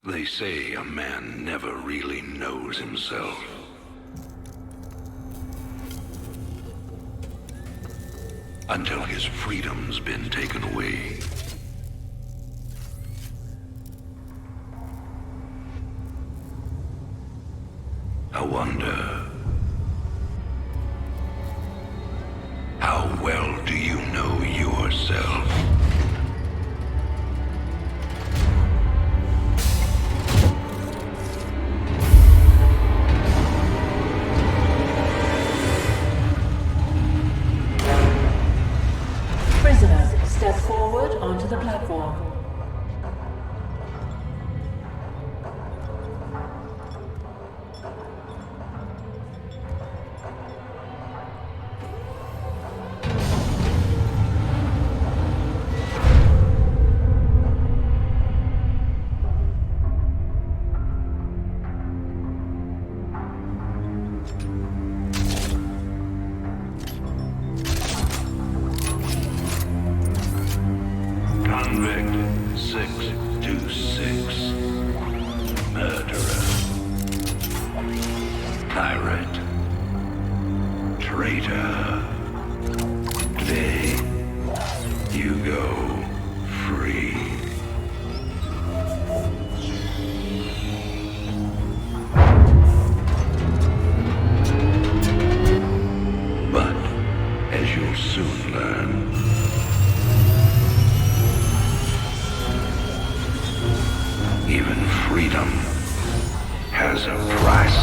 They say a man never really knows himself. Until his freedom's been taken away. I wonder, how well do you know yourself? Prisoner, step forward onto the platform. Convict 626. Murderer. Pirate. Traitor. Today, you go free. But, as you'll soon learn, even freedom has a price.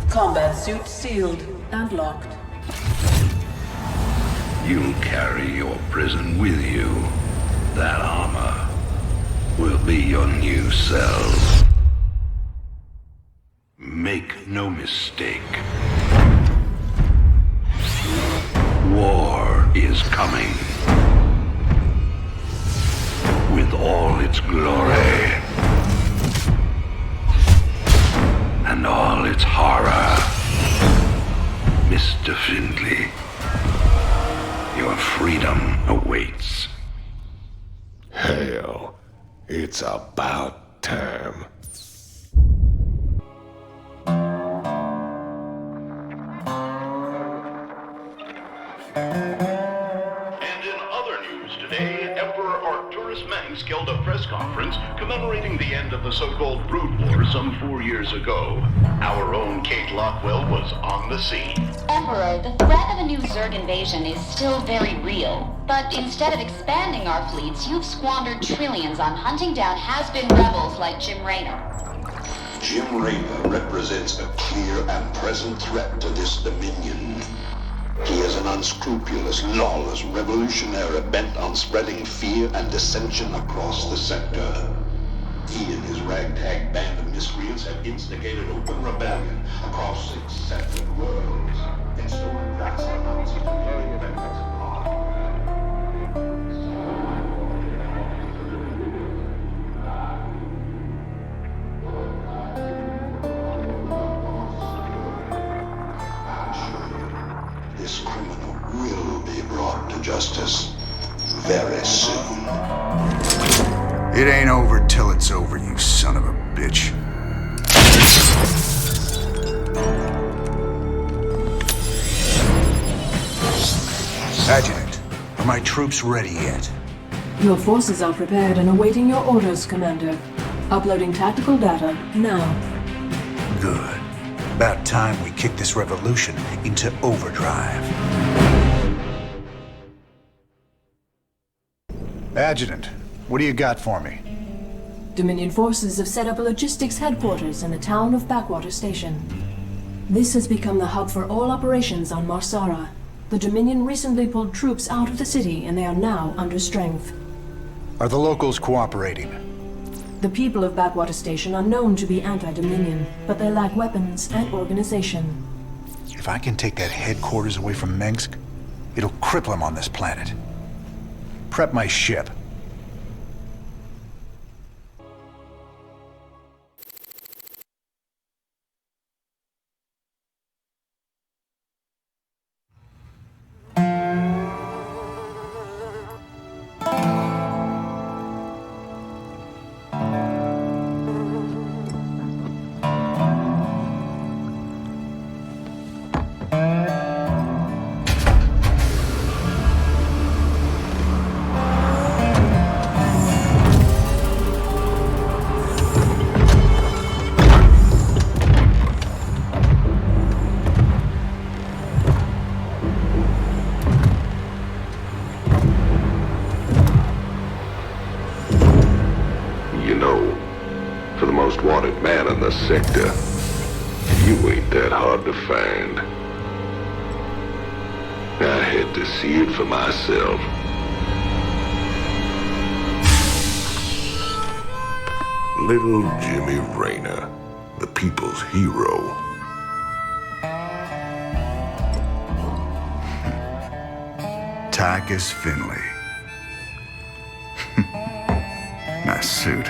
Combat suit sealed and locked. You'll carry your prison with you. That armor will be your new cell. Make no mistake. War is coming. With all its glory. And all its horror. Mr. Findley, your freedom awaits. Hell, it's about time. And in other news today, Emperor Arcturus Mengsk held a press conference commemorating the end of the so-called Brood War some 4 years ago. Our own Kate Lockwell was on the scene. Emperor, the threat of a new Zerg invasion is still very real. But instead of expanding our fleets, you've squandered trillions on hunting down has-been rebels like Jim Raynor. Jim Raynor represents a clear and present threat to this dominion. He is an unscrupulous, lawless revolutionary bent on spreading fear and dissension across the sector. He and his ragtag band of miscreants have instigated open rebellion across 6 separate worlds and stolen vast amounts of Hyperion and This criminal will be brought to justice very soon. It ain't over till it's over, you son of a bitch. Adjutant, are my troops ready yet? Your forces are prepared and awaiting your orders, Commander. Uploading tactical data now. Good. About time we kick this revolution into overdrive. Adjutant, What do you got for me? Dominion forces have set up a logistics headquarters in the town of Backwater Station. This has become the hub for all operations on Marsara. The Dominion recently pulled troops out of the city and they are now under strength. Are the locals cooperating? The people of Backwater Station are known to be anti-Dominion, but they lack weapons and organization. If I can take that headquarters away from Minsk, it'll cripple him on this planet. Prep my ship. Sector. You ain't that hard to find. I had to see it for myself. Little Jimmy Rayner, the people's hero. Tychus Finley. Nice suit.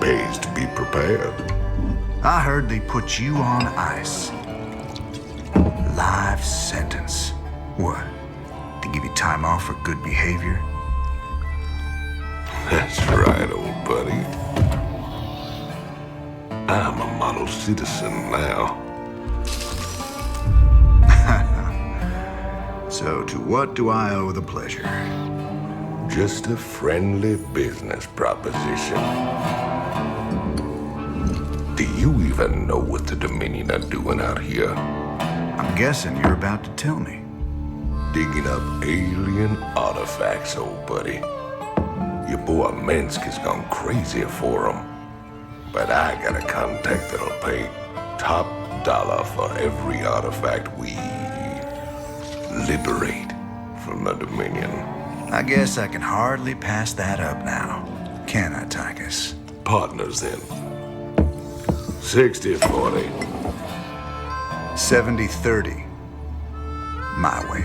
Pays to be prepared. I heard they put you on ice. Life sentence. What? To give you time off for good behavior? That's right, old buddy. I'm a model citizen now. So to what do I owe the pleasure? Just a friendly business proposition. Do you even know what the Dominion are doing out here? I'm guessing you're about to tell me. Digging up alien artifacts, old buddy. Your boy Minsk has gone crazy for them. But I got a contact that'll pay top dollar for every artifact we liberate from the Dominion. I guess I can hardly pass that up now. Can I, Tychus? Partners then. 60-40. 70-30. My way.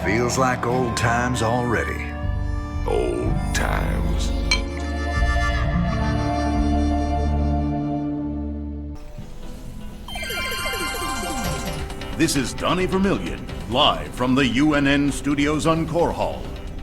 Feels like old times already. Old times. This is Donnie Vermillion, live from the UNN studios on Core Hall.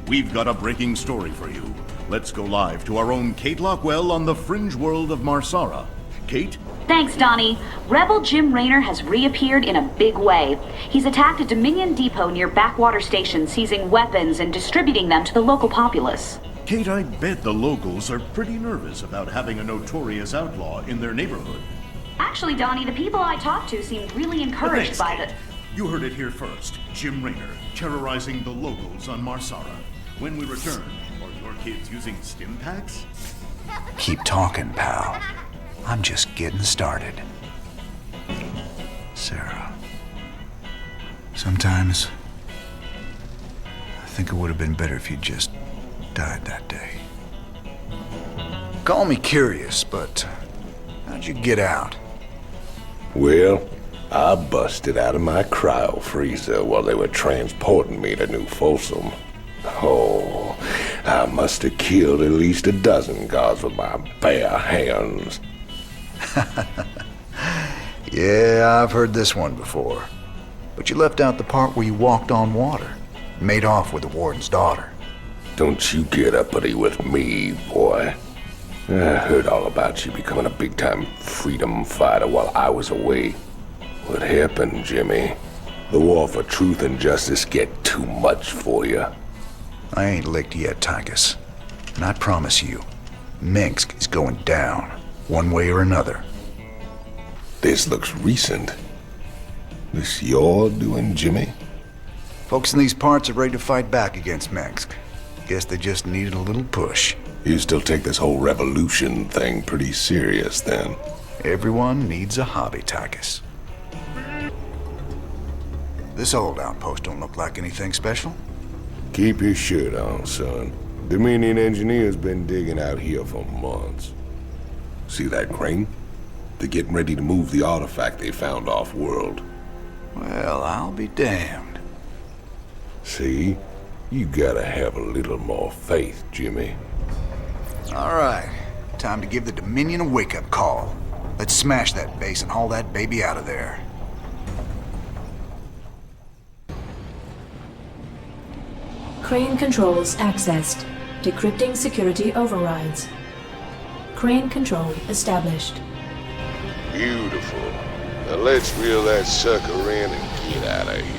We've got a breaking story for you. Let's go live to our own Kate Lockwell on the fringe world of Marsara. Kate? Thanks, Donnie. Rebel Jim Raynor has reappeared in a big way. He's attacked a Dominion depot near Backwater Station, seizing weapons and distributing them to the local populace. Kate, I bet the locals are pretty nervous about having a notorious outlaw in their neighborhood. Actually, Donnie, the people I talked to seemed really encouraged by Kate. You heard it here first. Jim Raynor terrorizing the locals on Marsara. When we return, are your kids using stim packs? Keep talking, pal. I'm just getting started. Sarah. Sometimes I think it would have been better if you just died that day. Call me curious, but how'd you get out? Well, I busted out of my cryo freezer while they were transporting me to New Folsom. Oh, I must have killed at least a dozen guards with my bare hands. Yeah, I've heard this one before. But you left out the part where you walked on water, made off with the warden's daughter. Don't you get uppity with me, boy. I heard all about you becoming a big-time freedom fighter while I was away. What happened, Jimmy? The war for truth and justice get too much for you. I ain't licked yet, Tychus. And I promise you, Minsk is going down, one way or another. This looks recent. This you're doing, Jimmy? Folks in these parts are ready to fight back against Mengsk. Guess they just needed a little push. You still take this whole revolution thing pretty serious, then? Everyone needs a hobby, Tychus. This old outpost don't look like anything special. Keep your shirt on, son. Dominion engineers been digging out here for months. See that crane? They're getting ready to move the artifact they found off-world. Well, I'll be damned. See? You gotta have a little more faith, Jimmy. All right. Time to give the Dominion a wake-up call. Let's smash that base and haul that baby out of there. Crane controls accessed. Decrypting security overrides. Crane control established. Beautiful. Now let's reel that sucker in and get out of here.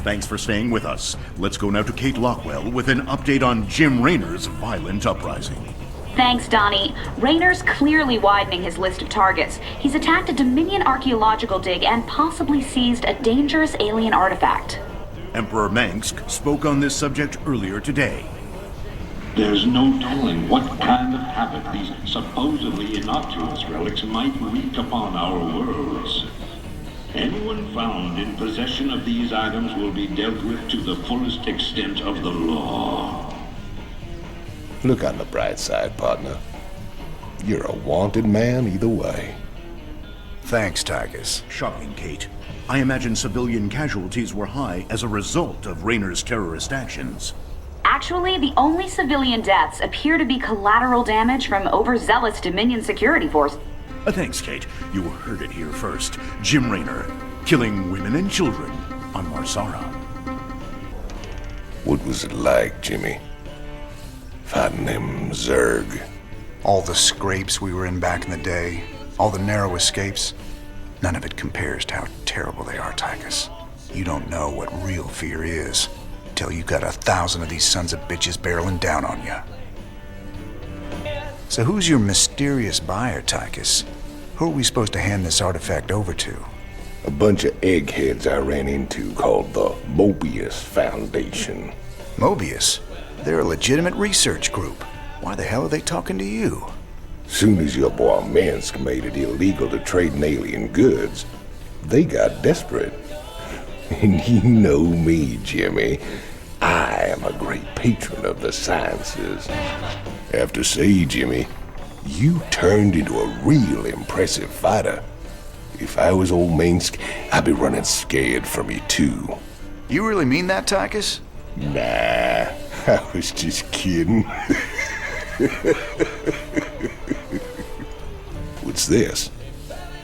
Thanks for staying with us. Let's go now to Kate Lockwell with an update on Jim Raynor's violent uprising. Thanks, Donnie. Raynor's clearly widening his list of targets. He's attacked a Dominion archaeological dig and possibly seized a dangerous alien artifact. Emperor Mengsk spoke on this subject earlier today. There's no telling what kind of havoc these supposedly innocuous relics might wreak upon our worlds. Anyone found in possession of these items will be dealt with to the fullest extent of the law. Look on the bright side, partner. You're a wanted man either way. Thanks, Tychus. Shocking, Kate. I imagine civilian casualties were high as a result of Raynor's terrorist actions. Actually, the only civilian deaths appear to be collateral damage from overzealous Dominion security force. Thanks, Kate. You heard it here first. Jim Raynor, killing women and children on Marsara. What was it like, Jimmy? Fighting them Zerg? All the scrapes we were in back in the day, all the narrow escapes, none of it compares to how terrible they are, Tychus. You don't know what real fear is till you got 1,000 of these sons of bitches barreling down on you. So who's your mysterious buyer, Tychus? Who are we supposed to hand this artifact over to? A bunch of eggheads I ran into called the Mobius Foundation. Mobius? They're a legitimate research group. Why the hell are they talking to you? Soon as your boy Minsk made it illegal to trade in alien goods, they got desperate. And you know me, Jimmy. I am a great patron of the sciences. Have to say, Jimmy, you turned into a real impressive fighter. If I was old Minsk, I'd be running scared from you too. You really mean that, Tychus? Nah, I was just kidding. What's this?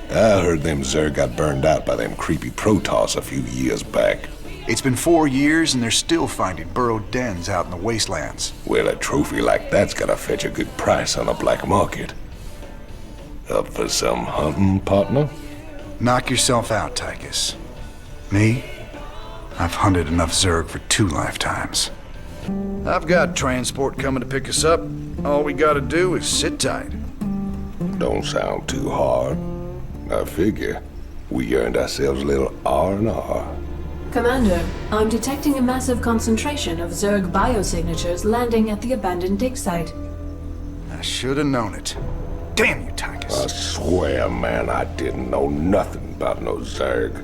I heard them Zerg got burned out by them creepy Protoss a few years back. It's been 4 years and they're still finding burrowed dens out in the wastelands. Well, a trophy like that's gotta fetch a good price on the black market. Up for some hunting, partner? Knock yourself out, Tychus. Me? I've hunted enough Zerg for 2 lifetimes. I've got transport coming to pick us up. All we gotta do is sit tight. Don't sound too hard. I figure we earned ourselves a little R&R. Commander, I'm detecting a massive concentration of Zerg biosignatures landing at the abandoned dig site. I should have known it. Damn you, Tychus. I swear, man, I didn't know nothing about no Zerg.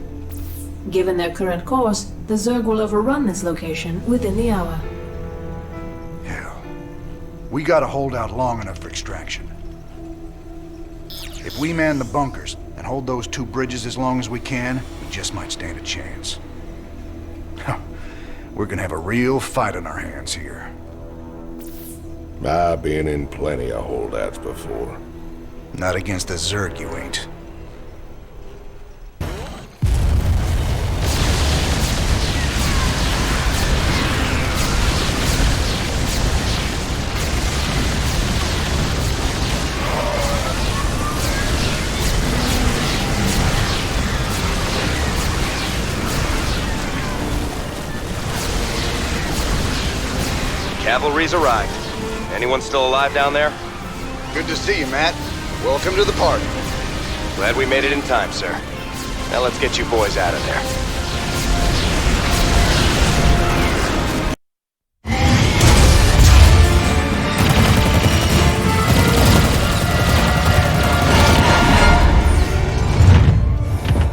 Given their current course, the Zerg will overrun this location within the hour. Hell, we gotta hold out long enough for extraction. If we man the bunkers and hold those 2 bridges as long as we can, we just might stand a chance. We're gonna have a real fight on our hands here. I've been in plenty of holdouts before. Not against the Zerg, you ain't. Cavalry's arrived. Anyone still alive down there? Good to see you, Matt. Welcome to the party. Glad we made it in time, sir. Now let's get you boys out of there.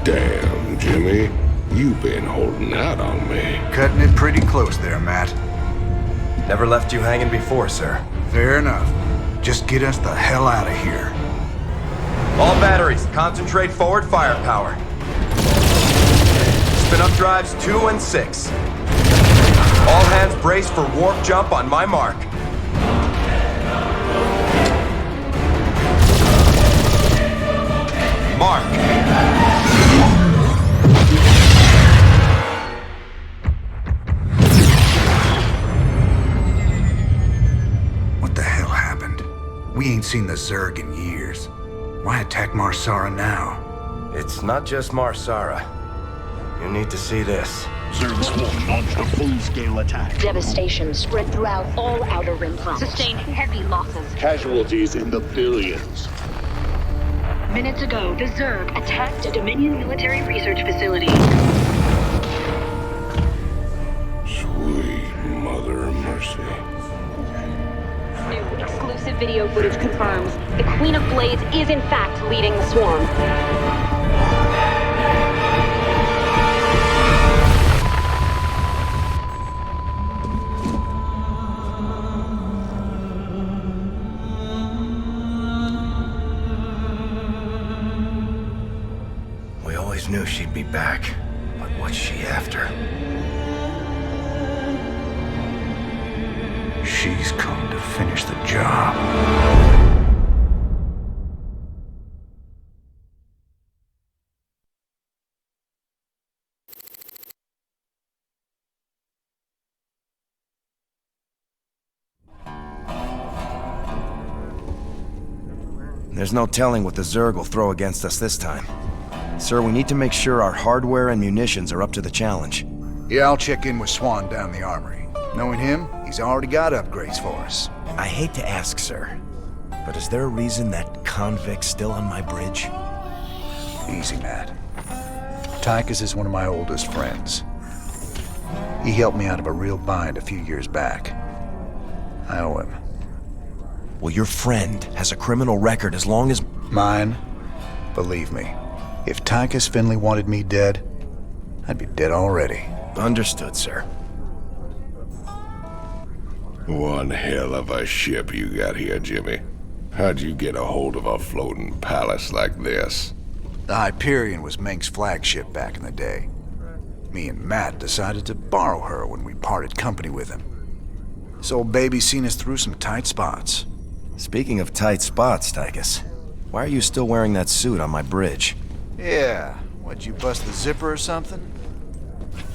Damn, Jimmy. You've been holding out on me. Cutting it pretty close there, Matt. Never left you hanging before, sir. Fair enough. Just get us the hell out of here. All batteries, concentrate forward firepower. Spin up drives 2 and 6. All hands brace for warp jump on my mark. Mark. What the hell happened? We ain't seen the Zerg in years. Why attack Marsara now? It's not just Marsara. You need to see this. Zerg Swarm launched a full-scale attack. Devastation spread throughout all Outer Rim planets. Sustained heavy losses. Casualties in the billions. Minutes ago, the Zerg attacked a Dominion military research facility. Sweet mother of mercy. New exclusive video footage confirms the Queen of Blades is in fact leading the swarm. We always knew she'd be back, but what's she after? She's come to finish the job. There's no telling what the Zerg will throw against us this time. Sir, we need to make sure our hardware and munitions are up to the challenge. Yeah, I'll check in with Swan down the armory. Knowing him, he's already got upgrades for us. I hate to ask, sir, but is there a reason that Convict's still on my bridge? Easy, Matt. Tychus is one of my oldest friends. He helped me out of a real bind a few years back. I owe him. Well, your friend has a criminal record as long as... Mine? Believe me, if Tychus Finley wanted me dead, I'd be dead already. Understood, sir. One hell of a ship you got here, Jimmy. How'd you get a hold of a floating palace like this? The Hyperion was Meng's flagship back in the day. Me and Matt decided to borrow her when we parted company with him. This old baby's seen us through some tight spots. Speaking of tight spots, Tychus, why are you still wearing that suit on my bridge? Yeah, what'd you bust the zipper or something?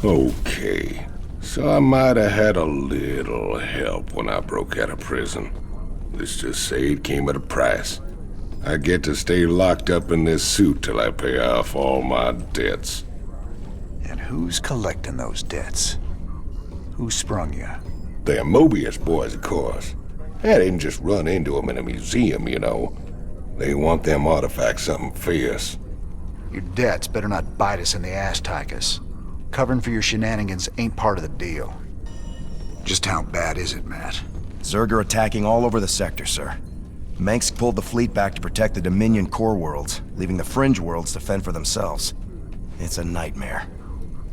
Okay, so I might have had a little help when I broke out of prison. Let's just say it came at a price. I get to stay locked up in this suit till I pay off all my debts. And who's collecting those debts? Who sprung you? They're Mobius boys, of course. I didn't just run into them in a museum, you know. They want them artifacts something fierce. Your debts better not bite us in the ass, Tychus. Covering for your shenanigans ain't part of the deal. Just how bad is it, Matt? Zerg are attacking all over the sector, sir. Mengsk pulled the fleet back to protect the Dominion core worlds, leaving the fringe worlds to fend for themselves. It's a nightmare.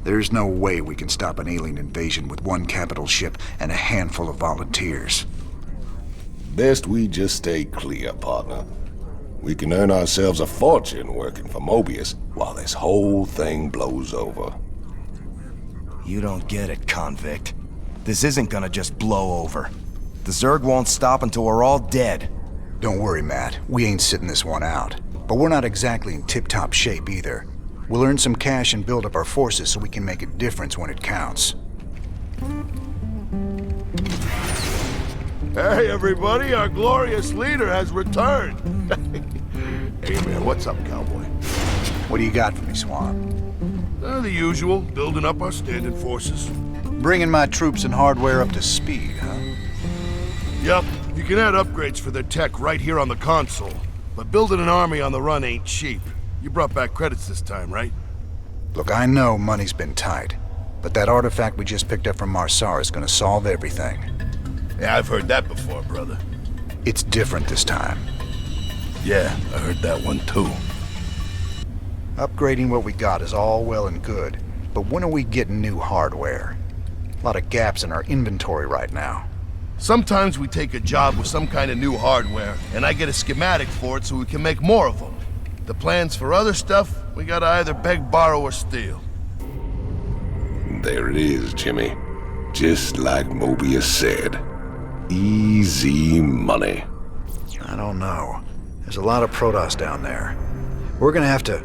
There's no way we can stop an alien invasion with one capital ship and a handful of volunteers. Best we just stay clear, partner. We can earn ourselves a fortune working for Mobius while this whole thing blows over. You don't get it, Convict. This isn't gonna just blow over. The Zerg won't stop until we're all dead. Don't worry, Matt. We ain't sitting this one out. But we're not exactly in tip-top shape either. We'll earn some cash and build up our forces so we can make a difference when it counts. Hey, everybody, our glorious leader has returned. Hey, man, what's up, cowboy? What do you got for me, Swan? The usual, building up our standard forces. Bringing my troops and hardware up to speed, huh? Yep, you can add upgrades for their tech right here on the console. but building an army on the run ain't cheap. You brought back credits this time, right? Look, I know money's been tight, but that artifact we just picked up from Marsara is gonna solve everything. Yeah, I've heard that before, brother. It's different this time. Yeah, I heard that one too. Upgrading what we got is all well and good, but when are we getting new hardware? A lot of gaps in our inventory right now. Sometimes we take a job with some kind of new hardware, and I get a schematic for it so we can make more of them. The plans for other stuff, we gotta either beg, borrow, or steal. There it is, Jimmy. Just like Mobius said. Easy money. I don't know. There's a lot of Protoss down there. We're gonna have to...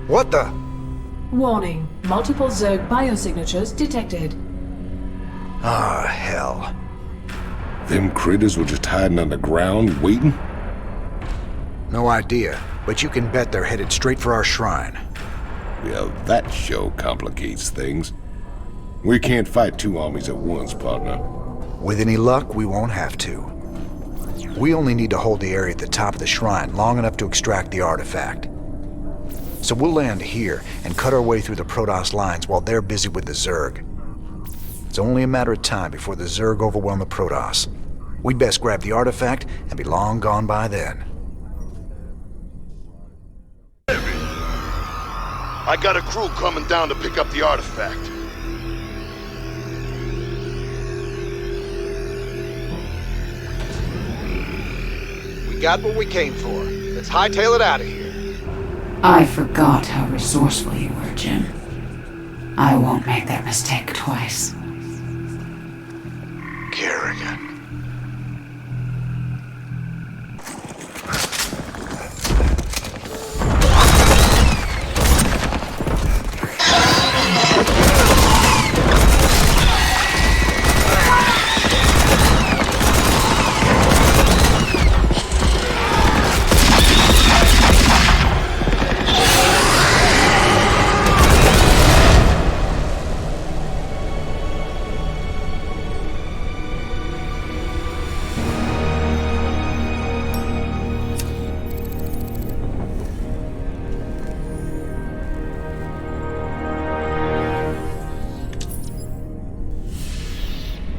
What the? Warning. Multiple Zerg biosignatures detected. Ah, hell. Them critters were just hiding underground, waiting? No idea, but you can bet they're headed straight for our shrine. Well, that sure complicates things. We can't fight two armies at once, partner. With any luck, we won't have to. We only need to hold the area at the top of the shrine long enough to extract the artifact. So we'll land here and cut our way through the Protoss lines while they're busy with the Zerg. It's only a matter of time before the Zerg overwhelm the Protoss. We'd best grab the artifact and be long gone by then. I got a crew coming down to pick up the artifact. We got what we came for. Let's hightail it out of here. I forgot how resourceful you were, Jim. I won't make that mistake twice. Kerrigan.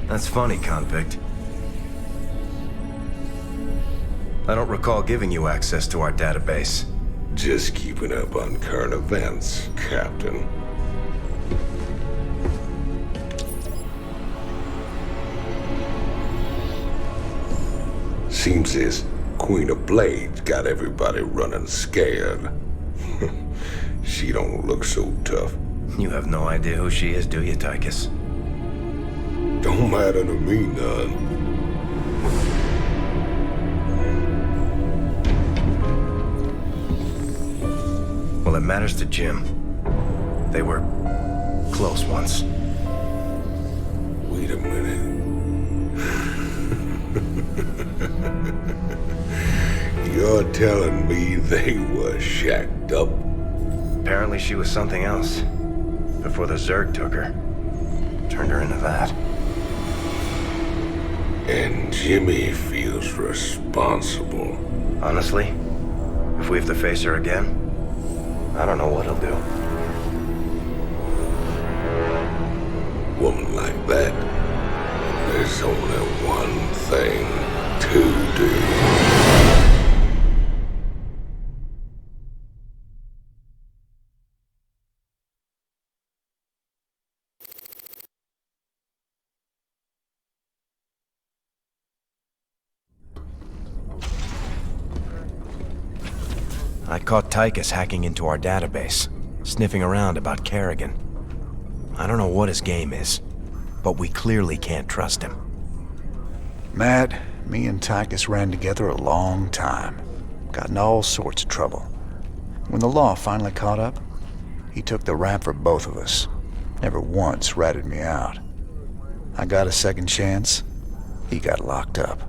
That's funny, Convict. I don't recall giving you access to our database. Just keeping up on current events, Captain. Seems this Queen of Blades got everybody running scared. She don't look so tough. You have no idea who she is, do you, Tychus? Don't matter to me none. Well, it matters to Jim. They were close once. Wait a minute. You're telling me they were shacked up? Apparently she was something else. Before the Zerg took her. Turned her into that. And Jimmy feels responsible. Honestly, if we have to face her again, I don't know what he'll do. Woman like that, there's only one thing to do. I caught Tychus hacking into our database, sniffing around about Kerrigan. I don't know what his game is, but we clearly can't trust him. Matt, me and Tychus ran together a long time. Got in all sorts of trouble. When the law finally caught up, he took the rap for both of us. Never once ratted me out. I got a second chance. He got locked up.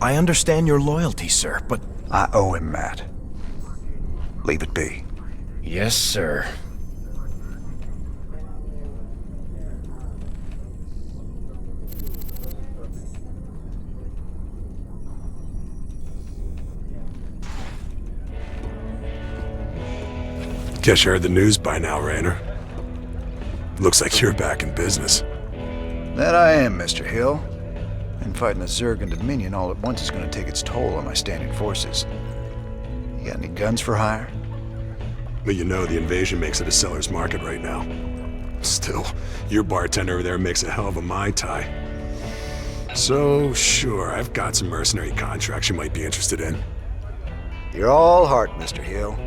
I understand your loyalty, sir, but... I owe him, Matt. Leave it be. Yes, sir. Guess you heard the news by now, Raynor. Looks like you're back in business. That I am, Mr. Hill. And fighting the Zerg and Dominion all at once is going to take its toll on my standing forces. You got any guns for hire? But you know the invasion makes it a seller's market right now. Still, your bartender over there makes a hell of a Mai Tai. So, sure, I've got some mercenary contracts you might be interested in. You're all heart, Mr. Hill.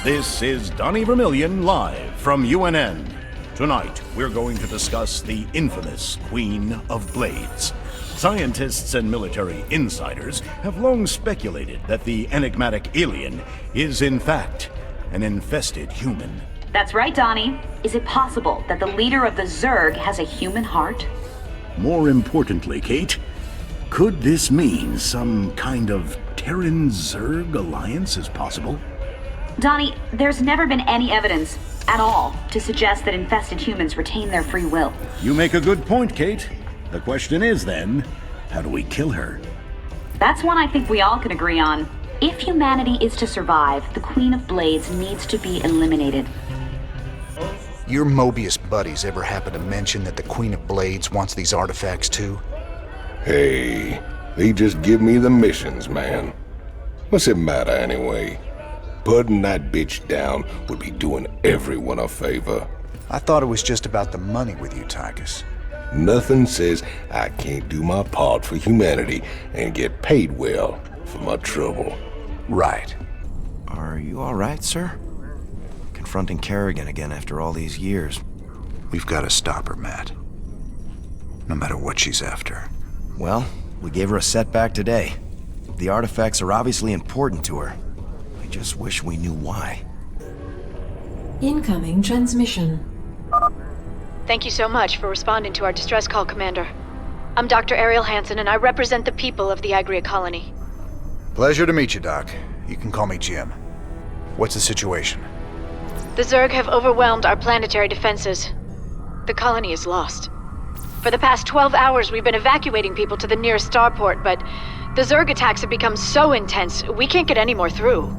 This is Donnie Vermillion live from UNN. Tonight, we're going to discuss the infamous Queen of Blades. Scientists and military insiders have long speculated that the enigmatic alien is, in fact, an infested human. That's right, Donnie. Is it possible that the leader of the Zerg has a human heart? More importantly, Kate, could this mean some kind of Terran-Zerg alliance is possible? Donnie, there's never been any evidence at all to suggest that infested humans retain their free will. You make a good point, Kate. The question is then, how do we kill her? That's one I think we all can agree on. If humanity is to survive, the Queen of Blades needs to be eliminated. Your Mobius buddies ever happen to mention that the Queen of Blades wants these artifacts too? Hey, they just give me the missions, man. What's it matter anyway? Putting that bitch down would be doing everyone a favor. I thought it was just about the money with you, Tychus. Nothing says I can't do my part for humanity and get paid well for my trouble. Right. Are you all right, sir? Confronting Kerrigan again after all these years. We've got to stop her, Matt. No matter what she's after. Well, we gave her a setback today. The artifacts are obviously important to her. I just wish we knew why. Incoming transmission. Thank you so much for responding to our distress call, Commander. I'm Dr. Ariel Hansen, and I represent the people of the Agria colony. Pleasure to meet you, Doc. You can call me Jim. What's the situation? The Zerg have overwhelmed our planetary defenses. The colony is lost. For the past 12 hours, we've been evacuating people to the nearest starport, but the Zerg attacks have become so intense, we can't get any more through.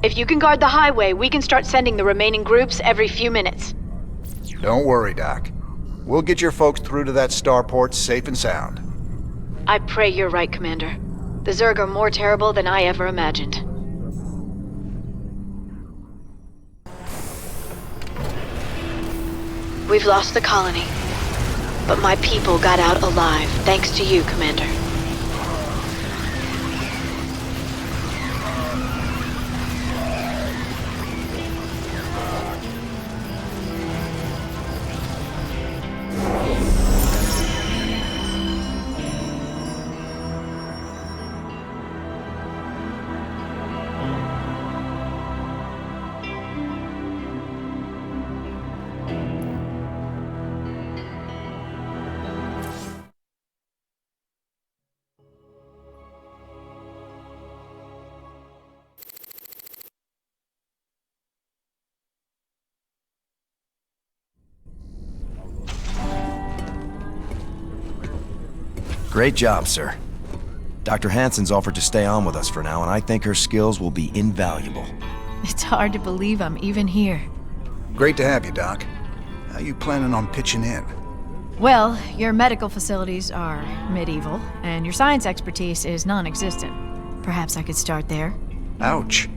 If you can guard the highway, we can start sending the remaining groups every few minutes. Don't worry, Doc. We'll get your folks through to that starport safe and sound. I pray you're right, Commander. The Zerg are more terrible than I ever imagined. We've lost the colony, but my people got out alive, thanks to you, Commander. Great job, sir. Dr. Hansen's offered to stay on with us for now, and I think her skills will be invaluable. It's hard to believe I'm even here. Great to have you, Doc. How you planning on pitching in? Well, your medical facilities are medieval, and your science expertise is non-existent. Perhaps I could start there. Ouch.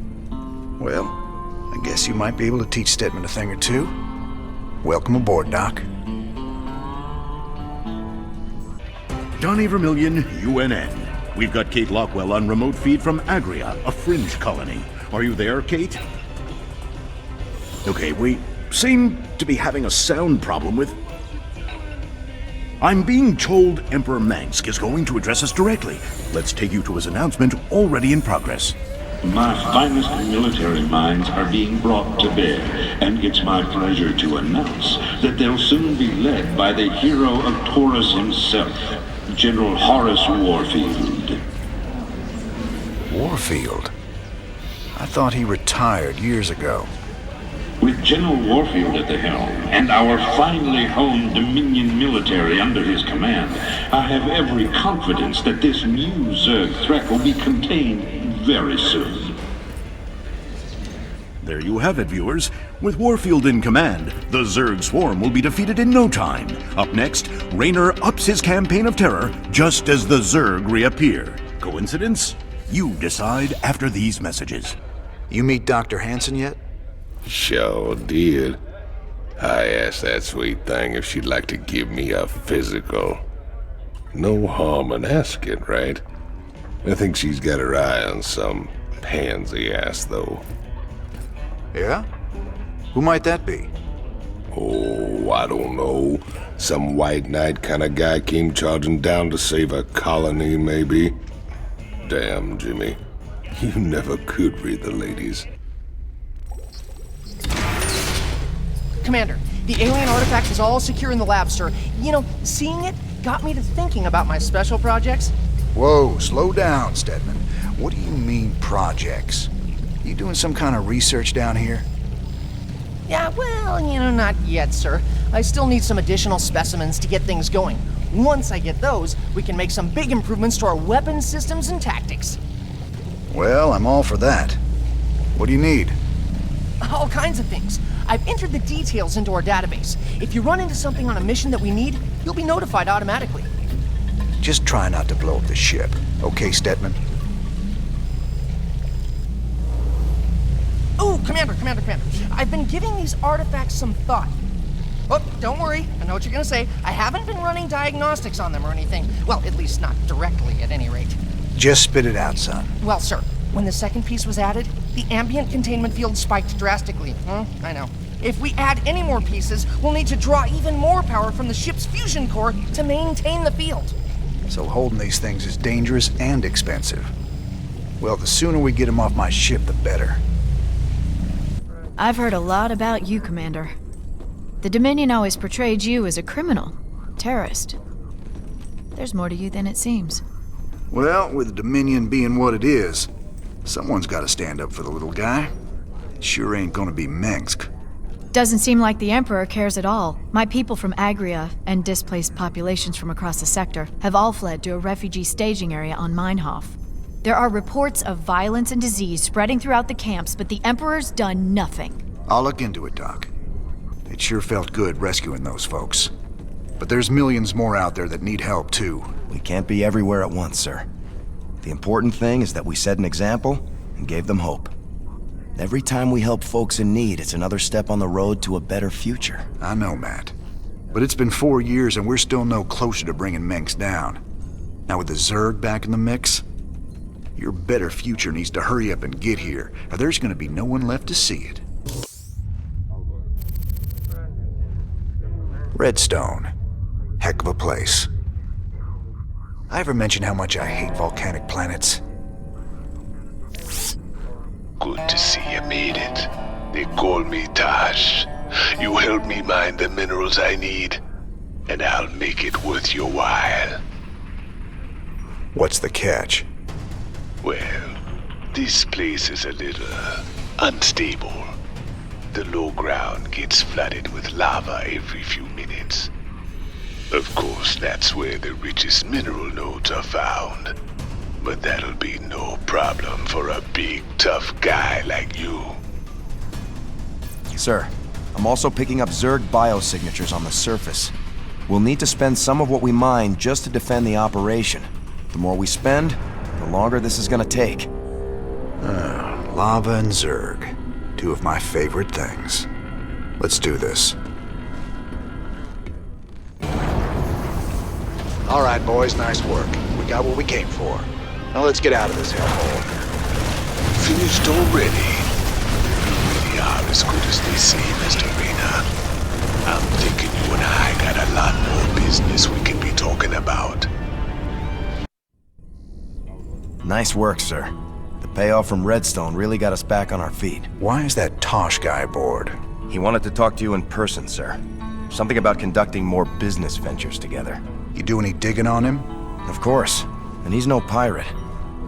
Well, I guess you might be able to teach Stedman a thing or two. Welcome aboard, Doc. Donnie Vermillion, UNN. We've got Kate Lockwell on remote feed from Agria, a fringe colony. Are you there, Kate? Okay, we seem to be having a sound problem with... I'm being told Emperor Mangsk is going to address us directly. Let's take you to his announcement already in progress. My finest military minds are being brought to bear, and it's my pleasure to announce that they'll soon be led by the hero of Taurus himself, General Horace Warfield. Warfield? I thought he retired years ago. With General Warfield at the helm, and our finely honed Dominion military under his command, I have every confidence that this new Zerg threat will be contained very soon. There you have it, viewers. With Warfield in command, the Zerg swarm will be defeated in no time. Up next, Raynor ups his campaign of terror just as the Zerg reappear. Coincidence? You decide after these messages. You meet Dr. Hansen yet? Sure did. I asked that sweet thing if she'd like to give me a physical. No harm in asking, right? I think she's got her eye on some pansy ass, though. Yeah? Who might that be? Oh, I don't know. Some white knight kind of guy came charging down to save a colony, maybe. Damn, Jimmy. You never could read the ladies. Commander, the alien artifact is all secure in the lab, sir. You know, seeing it got me to thinking about my special projects. Whoa, slow down, Stedman. What do you mean, projects? You doing some kind of research down here? Yeah, well, you know, not yet, sir. I still need some additional specimens to get things going. Once I get those, we can make some big improvements to our weapon systems and tactics. Well, I'm all for that. What do you need? All kinds of things. I've entered the details into our database. If you run into something on a mission that we need, you'll be notified automatically. Just try not to blow up the ship, okay, Stedman? Oh, Commander. I've been giving these artifacts some thought. Oh, don't worry. I know what you're gonna say. I haven't been running diagnostics on them or anything. Well, at least not directly, at any rate. Just spit it out, son. Well, sir, when the second piece was added, the ambient containment field spiked drastically. I know. If we add any more pieces, we'll need to draw even more power from the ship's fusion core to maintain the field. So holding these things is dangerous and expensive. Well, the sooner we get them off my ship, the better. I've heard a lot about you, Commander. The Dominion always portrayed you as a criminal, terrorist. There's more to you than it seems. Well, with the Dominion being what it is, someone's got to stand up for the little guy. It sure ain't gonna be Mengsk. Doesn't seem like the Emperor cares at all. My people from Agria and displaced populations from across the sector have all fled to a refugee staging area on Meinhof. There are reports of violence and disease spreading throughout the camps, but the Emperor's done nothing. I'll look into it, Doc. It sure felt good rescuing those folks. But there's millions more out there that need help, too. We can't be everywhere at once, sir. The important thing is that we set an example and gave them hope. Every time we help folks in need, it's another step on the road to a better future. I know, Matt. But it's been 4 years and we're still no closer to bringing Mengsk down. Now with the Zerg back in the mix, your better future needs to hurry up and get here, or there's gonna be no one left to see it. Redstone. Heck of a place. I ever mention how much I hate volcanic planets? Good to see you made it. They call me Tosh. You help me mine the minerals I need, and I'll make it worth your while. What's the catch? Well, this place is a little unstable. The low ground gets flooded with lava every few minutes. Of course, that's where the richest mineral nodes are found. But that'll be no problem for a big, tough guy like you. Sir, I'm also picking up Zerg biosignatures on the surface. We'll need to spend some of what we mine just to defend the operation. The more we spend, the longer this is gonna take. Lava and Zerg. Two of my favorite things. Let's do this. All right, boys, nice work. We got what we came for. Now let's get out of this hellhole. Finished already? You really are as good as they say, Mr. Raynor. I'm thinking you and I got a lot more business we can be talking about. Nice work, sir. The payoff from Redstone really got us back on our feet. Why is that Tosh guy aboard? He wanted to talk to you in person, sir. Something about conducting more business ventures together. You do any digging on him? Of course. And he's no pirate.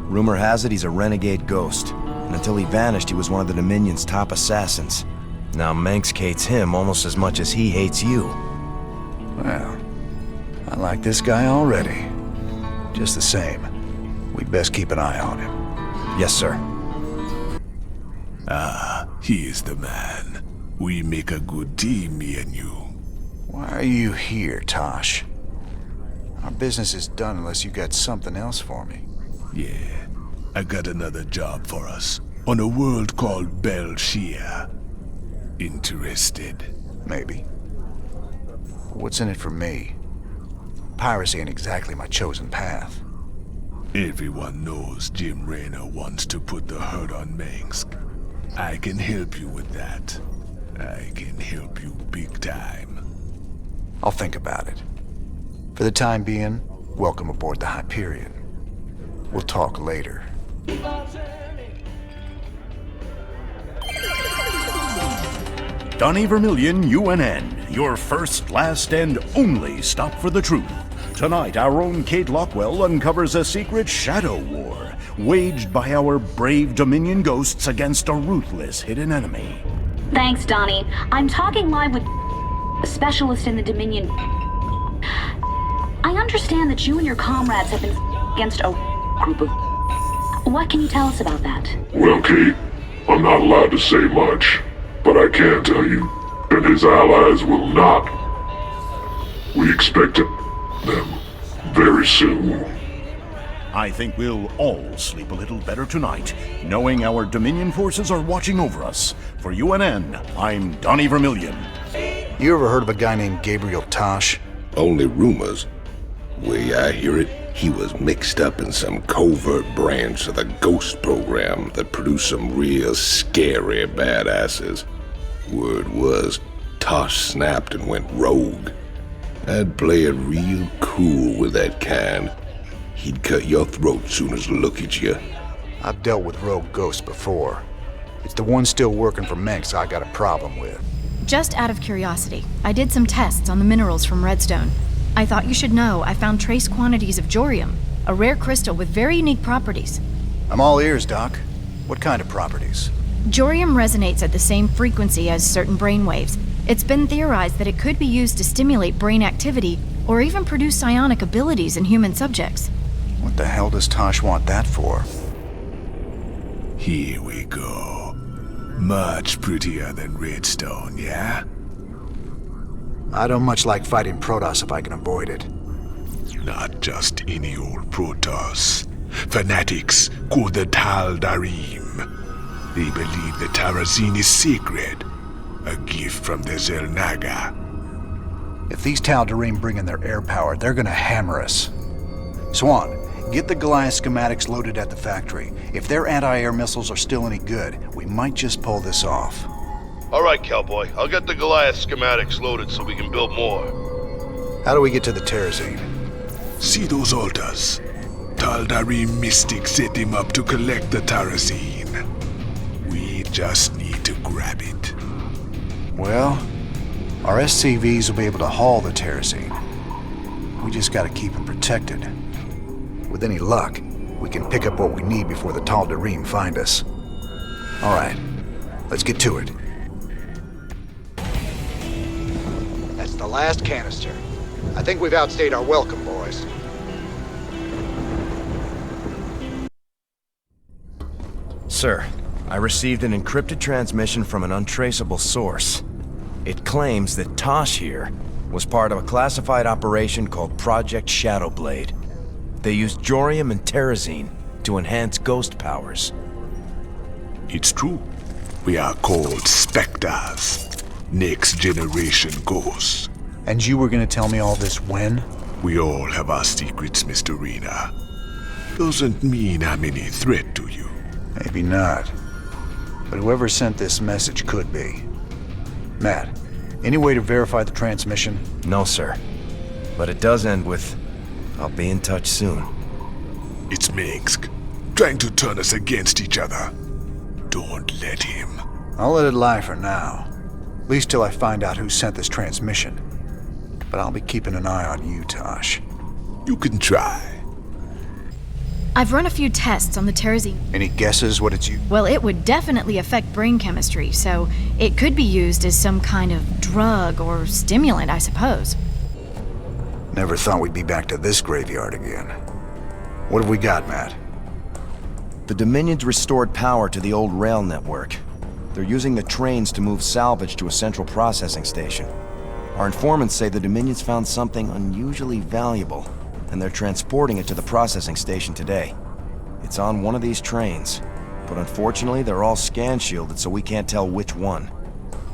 Rumor has it he's a renegade ghost. And until he vanished, he was one of the Dominion's top assassins. Now Mengsk hates him almost as much as he hates you. Well, I like this guy already. Just the same, we'd best keep an eye on him. Yes, sir. He is the man. We make a good team, me and you. Why are you here, Tosh? Our business is done unless you got something else for me. Yeah, I got another job for us on a world called Belshia. Interested? Maybe. What's in it for me? Piracy ain't exactly my chosen path. Everyone knows Jim Raynor wants to put the hurt on Mengsk. I can help you with that. I can help you big time. I'll think about it. For the time being, welcome aboard the Hyperion. We'll talk later. Donnie Vermillion, UNN, your first, last, and only stop for the truth. Tonight, our own Kate Lockwell uncovers a secret shadow war waged by our brave Dominion ghosts against a ruthless hidden enemy. Thanks, Donnie. I'm talking live with a specialist in the Dominion. I understand that you and your comrades have been against a group of... What can you tell us about that? Well, Kate, I'm not allowed to say much, but I can tell you that his allies will not. We expect them very soon. I think we'll all sleep a little better tonight, knowing our Dominion forces are watching over us. For UNN, I'm Donnie Vermillion. You ever heard of a guy named Gabriel Tosh? Only rumors. Way I hear it, he was mixed up in some covert branch of the Ghost program that produced some real scary badasses. Word was, Tosh snapped and went rogue. I'd play it real cool with that kind. He'd cut your throat soon as look at you. I've dealt with rogue ghosts before. It's the one still working for Mengsk I got a problem with. Just out of curiosity, I did some tests on the minerals from Redstone. I thought you should know I found trace quantities of Jorium, a rare crystal with very unique properties. I'm all ears, Doc. What kind of properties? Jorium resonates at the same frequency as certain brainwaves. It's been theorized that it could be used to stimulate brain activity or even produce psionic abilities in human subjects. What the hell does Tosh want that for? Here we go. Much prettier than Redstone, yeah? I don't much like fighting Protoss if I can avoid it. Not just any old Protoss. Fanatics called the Tal'Darim. They believe the Terrazine is sacred. A gift from the Xel'Naga. If these Tal'Darim bring in their air power, they're gonna hammer us. Swan, get the Goliath schematics loaded at the factory. If their anti-air missiles are still any good, we might just pull this off. All right, cowboy. I'll get the Goliath schematics loaded so we can build more. How do we get to the Terrazine? See those altars? Tal'Darim mystics set them up to collect the Terrazine. We just need to grab it. Well, our SCVs will be able to haul the Terrazine. We just gotta keep them protected. With any luck, we can pick up what we need before the Tal'Darim find us. All right, let's get to it. That's the last canister. I think we've outstayed our welcome, boys. Sir, I received an encrypted transmission from an untraceable source. It claims that Tosh here was part of a classified operation called Project Shadowblade. They used Jorium and Terrazine to enhance ghost powers. It's true. We are called Specters. Next generation ghosts. And you were gonna tell me all this when? We all have our secrets, Mr. Rena. Doesn't mean I'm any threat to you. Maybe not. But whoever sent this message could be. Matt, any way to verify the transmission? No, sir. But it does end with, I'll be in touch soon. It's Mengsk, trying to turn us against each other. Don't let him. I'll let it lie for now. At least till I find out who sent this transmission. But I'll be keeping an eye on you, Tosh. You can try. I've run a few tests on the Terrazine. Any guesses what it's used? Well, it would definitely affect brain chemistry, so it could be used as some kind of drug or stimulant, I suppose. Never thought we'd be back to this graveyard again. What have we got, Matt? The Dominion's restored power to the old rail network. They're using the trains to move salvage to a central processing station. Our informants say the Dominions found something unusually valuable, and they're transporting it to the processing station today. It's on one of these trains, but unfortunately they're all scan shielded, so we can't tell which one.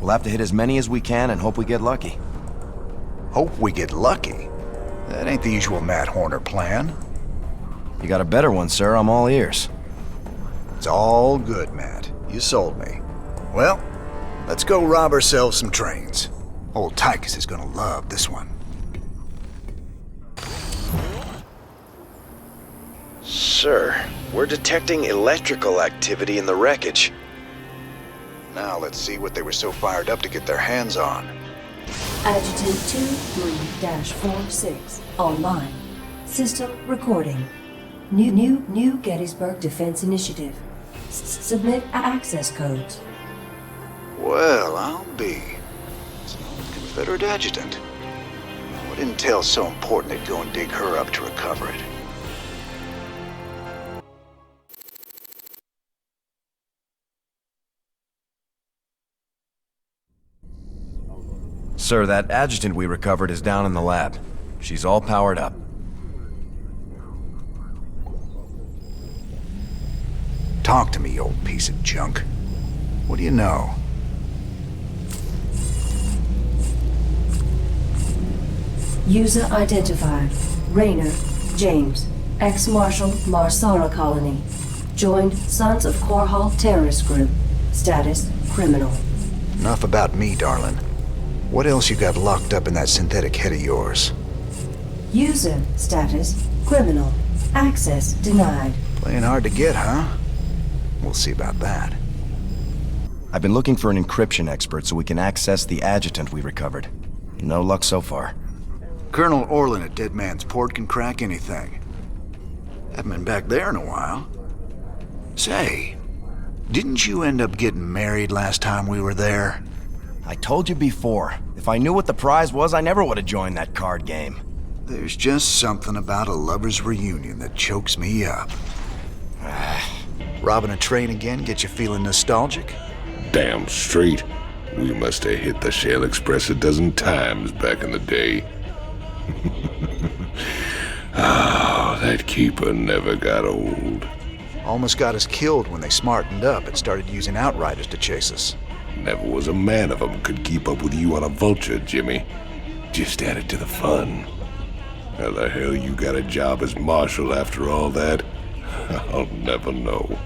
We'll have to hit as many as we can and hope we get lucky. Hope we get lucky? That ain't the usual Matt Horner plan. You got a better one, sir. I'm all ears. It's all good, Matt. You sold me. Well, let's go rob ourselves some trains. Old Tychus is gonna love this one. Sir, we're detecting electrical activity in the wreckage. Now let's see what they were so fired up to get their hands on. Adjutant 23-46 online. System recording. New Gettysburg Defense Initiative. Submit access codes. Well, I'll be. It's an old Confederate adjutant. What intel's so important they'd go and dig her up to recover it? Sir, that adjutant we recovered is down in the lab. She's all powered up. Talk to me, you old piece of junk. What do you know? User identified. Raynor, James. Ex-Marshal, Marsara Colony. Joined Sons of Korhal Terrorist Group. Status, criminal. Enough about me, darling. What else you got locked up in that synthetic head of yours? User status, criminal. Access denied. Playing hard to get, huh? We'll see about that. I've been looking for an encryption expert so we can access the adjutant we recovered. No luck so far. Colonel Orlin at Dead Man's Port can crack anything. Haven't been back there in a while. Say, didn't you end up getting married last time we were there? I told you before. If I knew what the prize was, I never would have joined that card game. There's just something about a lover's reunion that chokes me up. Robbing a train again get you feeling nostalgic? Damn straight. We must have hit the Shell Express a dozen times back in the day. Oh, that keeper never got old. Almost got us killed when they smartened up and started using outriders to chase us. Never was a man of them could keep up with you on a vulture, Jimmy. Just added to the fun. How the hell you got a job as marshal after all that? I'll never know.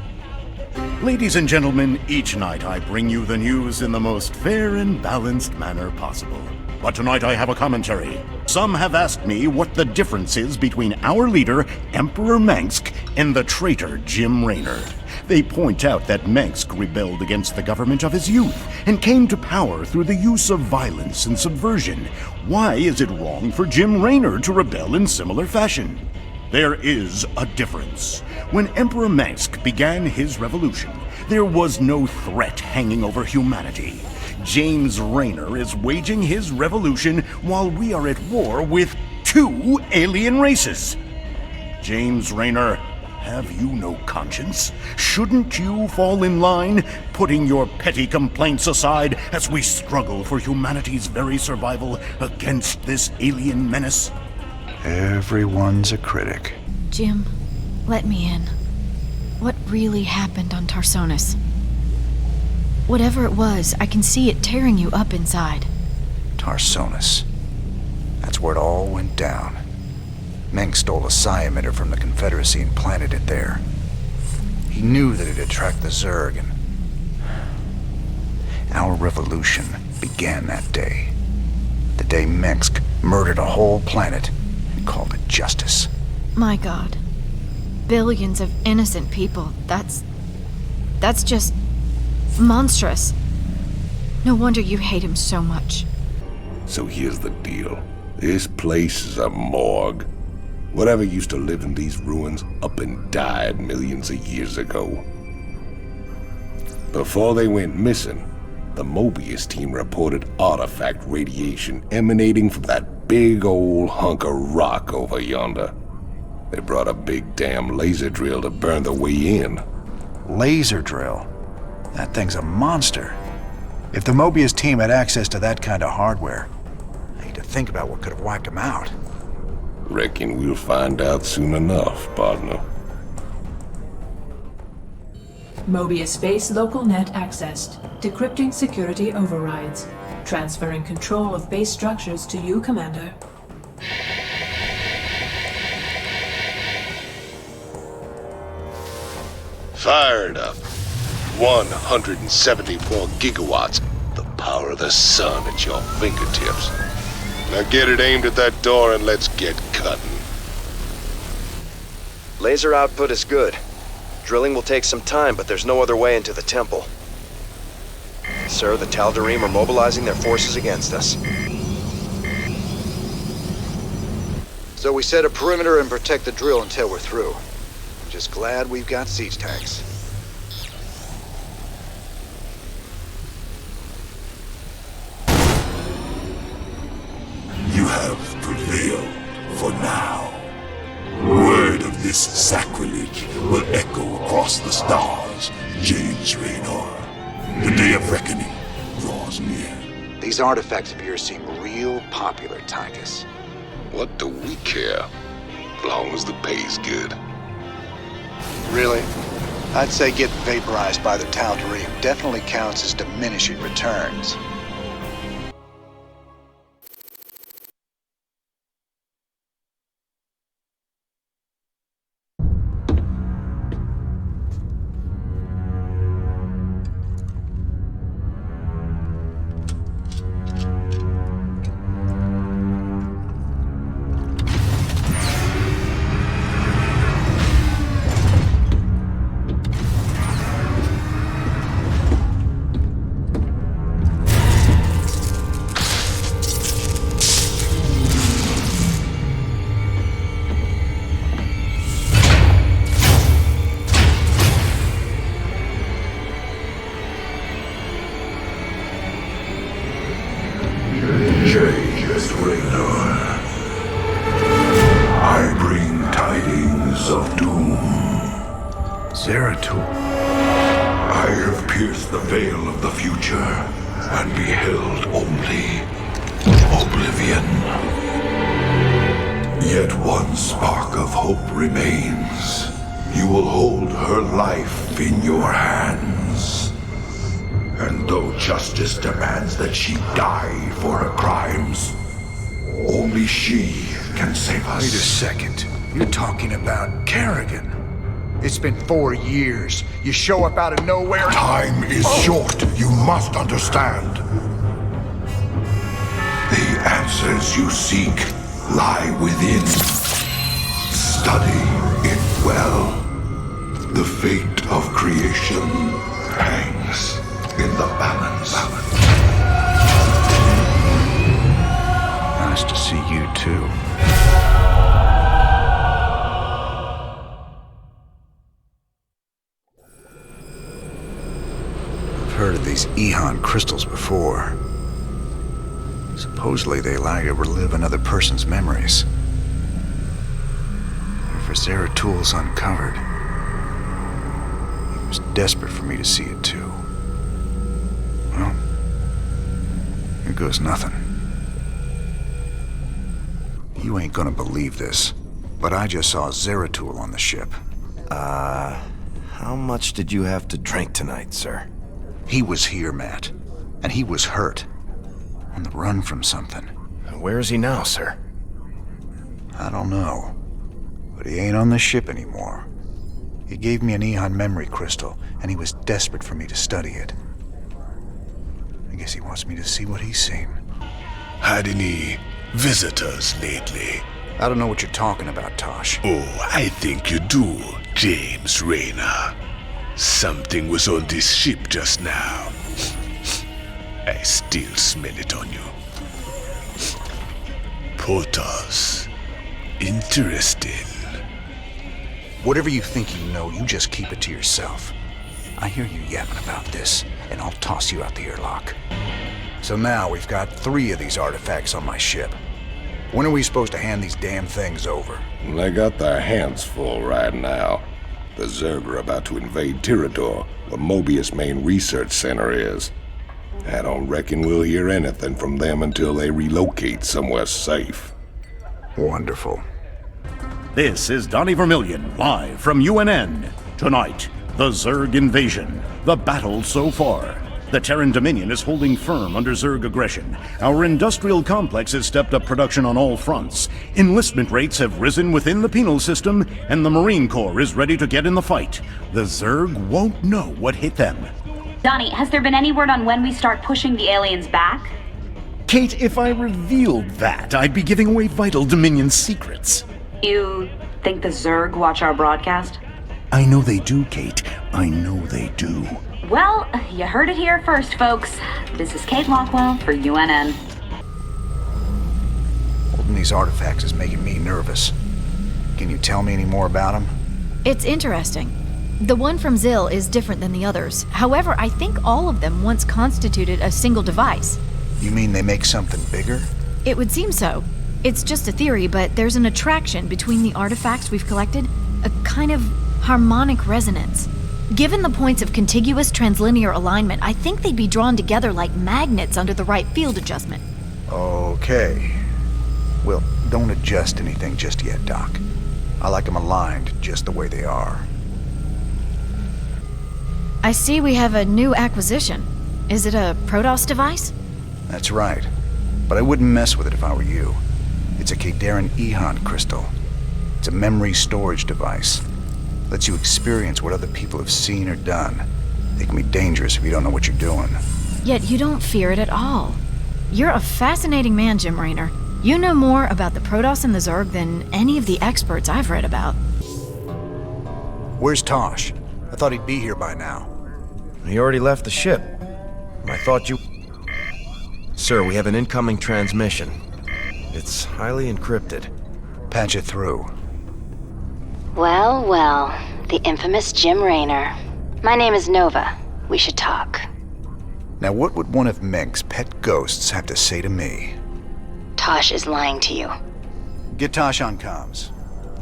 Ladies and gentlemen, each night I bring you the news in the most fair and balanced manner possible. But tonight I have a commentary. Some have asked me what the difference is between our leader, Emperor Mengsk, and the traitor Jim Raynor. They point out that Mengsk rebelled against the government of his youth and came to power through the use of violence and subversion. Why is it wrong for Jim Raynor to rebel in similar fashion? There is a difference. When Emperor Mengsk began his revolution, there was no threat hanging over humanity. James Raynor is waging his revolution while we are at war with 2 alien races. James Raynor, have you no conscience? Shouldn't you fall in line, putting your petty complaints aside as we struggle for humanity's very survival against this alien menace? Everyone's a critic. Jim, let me in. What really happened on Tarsonis? Whatever it was, I can see it tearing you up inside. Tarsonis. That's where it all went down. Meng stole a psi emitter from the Confederacy and planted it there. He knew that it'd attract the Zerg, and our revolution began that day. The day Mengsk murdered a whole planet and called it justice. My God. Billions of innocent people. That's just monstrous. No wonder you hate him so much. So here's the deal. This place is a morgue. Whatever used to live in these ruins up and died millions of years ago. Before they went missing, the Mobius team reported artifact radiation emanating from that big old hunk of rock over yonder. They brought a big damn laser drill to burn their way in. Laser drill? That thing's a monster. If the Mobius team had access to that kind of hardware, I hate to think about what could have wiped them out. Reckon we'll find out soon enough, partner. Mobius base local net accessed. Decrypting security overrides. Transferring control of base structures to you, Commander. Fired up. 174 gigawatts. The power of the sun at your fingertips. Now get it aimed at that door and let's get cutting. Laser output is good. Drilling will take some time, but there's no other way into the temple. Sir, the Tal'Darim are mobilizing their forces against us. So we set a perimeter and protect the drill until we're through. I'm just glad we've got siege tanks. You have prevailed for now. Word of this sacrilege will echo across the stars, James Raynor. The day of reckoning draws near. These artifacts of yours seem real popular, Tychus. What do we care? As long as the pay's good. Really? I'd say getting vaporized by the Tal'Darim definitely counts as diminishing returns. I bring tidings of doom. Zeratul. I have pierced the veil of the future and beheld only oblivion. Yet one spark of hope remains. You will hold her life in your hands. And though justice demands that she die for her crimes, only she can save us. Wait a second. You're talking about Kerrigan. It's been 4 years. You show up out of nowhere. Time is short. You must understand. The answers you seek lie within. Study it well. The fate of creation hangs in the balance. Nice to see you too. I've heard of these Ehon crystals before. Supposedly they allow you to relive another person's memories. For Zeratul's uncovered, he was desperate for me to see it too. Well, here goes nothing. You ain't gonna believe this, but I just saw Zeratul on the ship. How much did you have to drink tonight, sir? He was here, Matt, and he was hurt. On the run from something. Where is he now, sir? I don't know, but he ain't on the ship anymore. He gave me an Ehon memory crystal, and he was desperate for me to study it. I guess he wants me to see what he's seen. Had any visitors lately? I don't know what you're talking about, Tosh. Oh, I think you do, James Raynor. Something was on this ship just now. I still smell it on you. Protoss. Interesting. Whatever you think you know, you just keep it to yourself. I hear you yapping about this, and I'll toss you out the airlock. So now we've got 3 of these artifacts on my ship. When are we supposed to hand these damn things over? They got their hands full right now. The Zerg are about to invade Tirador, where Mobius' main research center is. I don't reckon we'll hear anything from them until they relocate somewhere safe. Wonderful. This is Donnie Vermillion, live from UNN. Tonight, the Zerg invasion. The battle so far. The Terran Dominion is holding firm under Zerg aggression. Our industrial complex has stepped up production on all fronts. Enlistment rates have risen within the penal system, and the Marine Corps is ready to get in the fight. The Zerg won't know what hit them. Donnie, has there been any word on when we start pushing the aliens back? Kate, if I revealed that, I'd be giving away vital Dominion secrets. You think the Zerg watch our broadcast? I know they do, Kate. I know they do. Well, you heard it here first, folks. This is Kate Lockwell for UNN. Holding these artifacts is making me nervous. Can you tell me any more about them? It's interesting. The one from Zill is different than the others. However, I think all of them once constituted a single device. You mean they make something bigger? It would seem so. It's just a theory, but there's an attraction between the artifacts we've collected, a kind of harmonic resonance. Given the points of contiguous translinear alignment, I think they'd be drawn together like magnets under the right field adjustment. Okay. Well, don't adjust anything just yet, Doc. I like them aligned just the way they are. I see we have a new acquisition. Is it a Protoss device? That's right. But I wouldn't mess with it if I were you. It's a Kadaran Ehon crystal. It's a memory storage device. Lets you experience what other people have seen or done. It can be dangerous if you don't know what you're doing. Yet you don't fear it at all. You're a fascinating man, Jim Raynor. You know more about the Protoss and the Zerg than any of the experts I've read about. Where's Tosh? I thought he'd be here by now. He already left the ship. I thought you... Sir, we have an incoming transmission. It's highly encrypted. Patch it through. Well, well, the infamous Jim Raynor. My name is Nova. We should talk. Now what would one of Meg's pet ghosts have to say to me? Tosh is lying to you. Get Tosh on comms.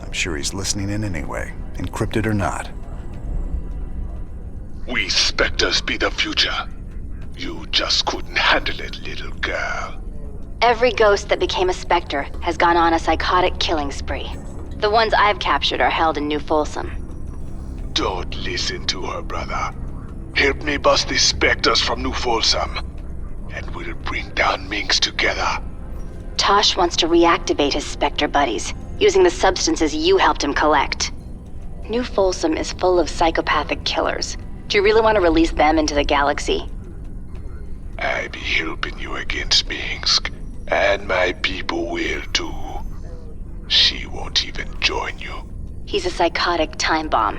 I'm sure he's listening in anyway, encrypted or not. We Specters be the future. You just couldn't handle it, little girl. Every ghost that became a Specter has gone on a psychotic killing spree. The ones I've captured are held in New Folsom. Don't listen to her, brother. Help me bust these Specters from New Folsom, and we'll bring down Minx together. Tosh wants to reactivate his Specter buddies, using the substances you helped him collect. New Folsom is full of psychopathic killers. Do you really want to release them into the galaxy? I be helping you against Minsk, and my people will too. She won't even join you. He's a psychotic time bomb.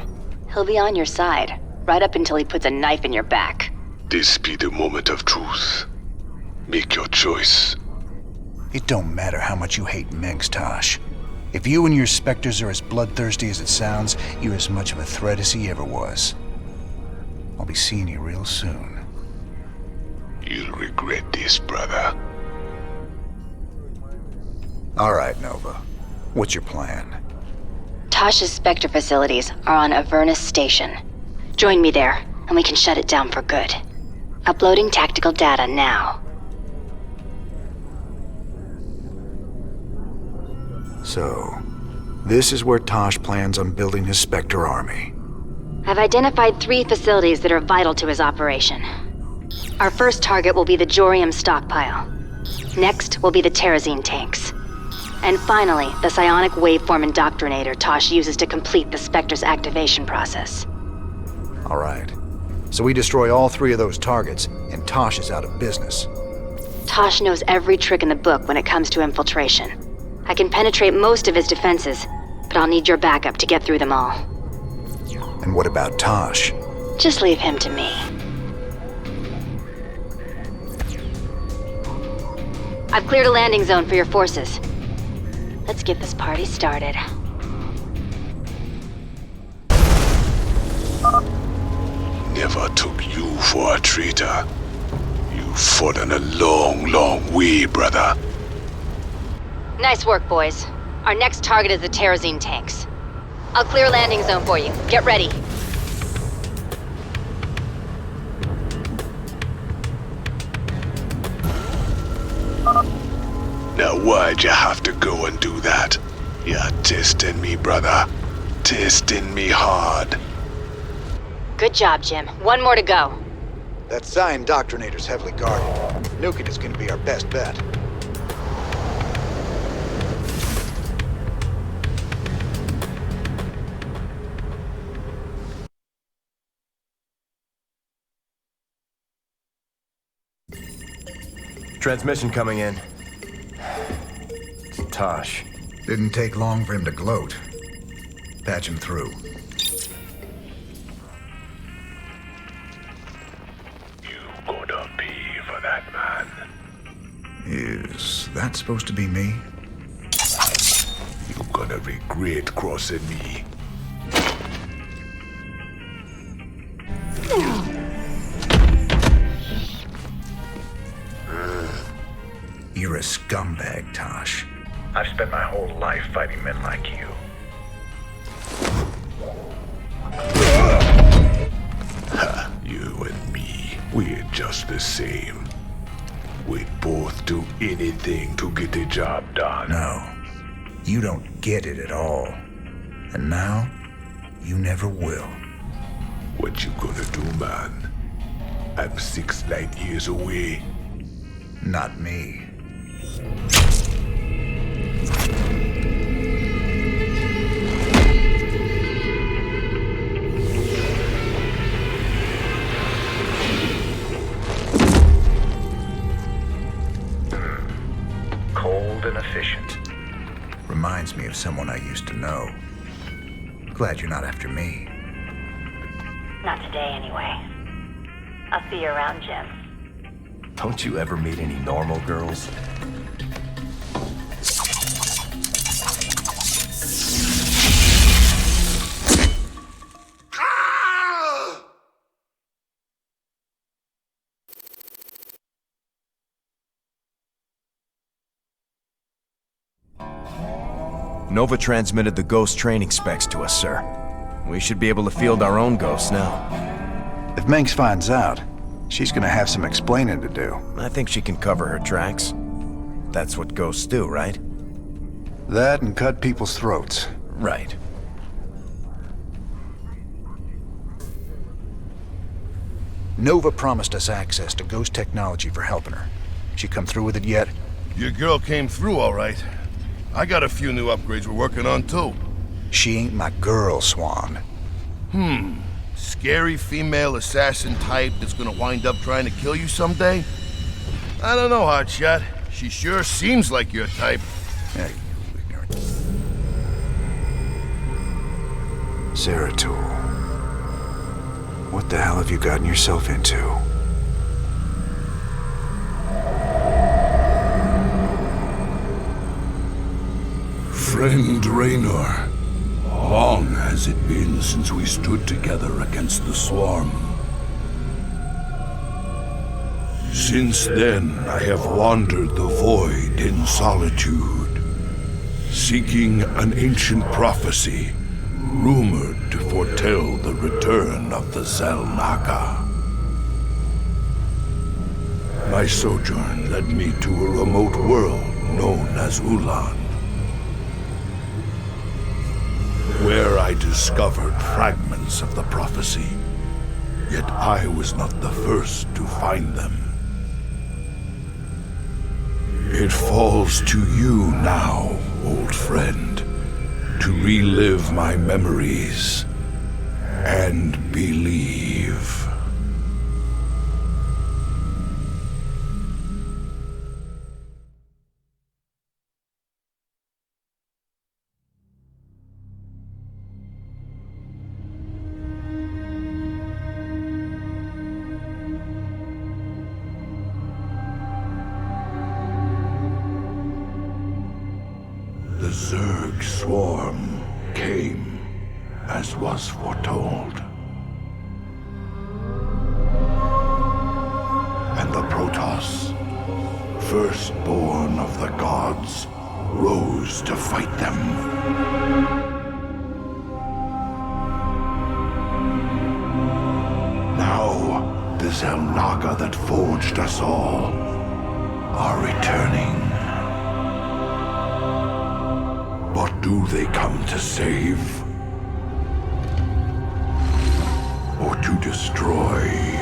He'll be on your side, right up until he puts a knife in your back. This be the moment of truth. Make your choice. It don't matter how much you hate Meg's, Tosh. If you and your Specters are as bloodthirsty as it sounds, you're as much of a threat as he ever was. I'll be seeing you real soon. You'll regret this, brother. All right, Nova. What's your plan? Tosh's Specter facilities are on Avernus Station. Join me there, and we can shut it down for good. Uploading tactical data now. So, this is where Tosh plans on building his Specter army. I've identified 3 facilities that are vital to his operation. Our first target will be the Jorium stockpile. Next will be the Terrazine tanks. And finally, the psionic waveform indoctrinator Tosh uses to complete the Specter's activation process. All right. So we destroy all 3 of those targets, and Tosh is out of business. Tosh knows every trick in the book when it comes to infiltration. I can penetrate most of his defenses, but I'll need your backup to get through them all. And what about Tosh? Just leave him to me. I've cleared a landing zone for your forces. Let's get this party started. Never took you for a traitor. You've fallen a long, long way, brother. Nice work, boys. Our next target is the Terrazine tanks. I'll clear landing zone for you. Get ready. Now why'd you have to go and do that? You're testing me, brother. Testing me hard. Good job, Jim. One more to go. That Psi Indoctrinator's heavily guarded. Nuking is gonna be our best bet. Transmission coming in. It's Tosh. Didn't take long for him to gloat. Patch him through. You gonna pay for that, man. Is that supposed to be me? You gonna regret crossing me. You're a scumbag, Tosh. I've spent my whole life fighting men like you. Ha, you and me, we're just the same. We'd both do anything to get the job done. No, you don't get it at all. And now, you never will. What you gonna do, man? I'm 6 light years away. Not me. Cold and efficient. Reminds me of someone I used to know. Glad you're not after me. Not today, anyway. I'll see you around, Jim. Don't you ever meet any normal girls? Nova transmitted the ghost training specs to us, sir. We should be able to field our own ghosts now. If Manx finds out, she's gonna have some explaining to do. I think she can cover her tracks. That's what ghosts do, right? That and cut people's throats. Right. Nova promised us access to ghost technology for helping her. She come through with it yet? Your girl came through all right. I got a few new upgrades we're working on too. She ain't my girl, Swan. Scary female assassin type that's gonna wind up trying to kill you someday? I don't know, Hotshot. She sure seems like your type. Yeah, you ignorant. Zeratul. What the hell have you gotten yourself into? Friend Raynor, long has it been since we stood together against the Swarm. Since then, I have wandered the void in solitude, seeking an ancient prophecy, rumored to foretell the return of the Zelnaga. My sojourn led me to a remote world known as Ulan, where I discovered fragments of the prophecy. Yet I was not the first to find them. It falls to you now, old friend, to relive my memories and believe. The Zerg swarm came, as was foretold. And the Protoss, firstborn of the gods, rose to fight them. Naga that forged us all are returning. What do they come to save? Or to destroy?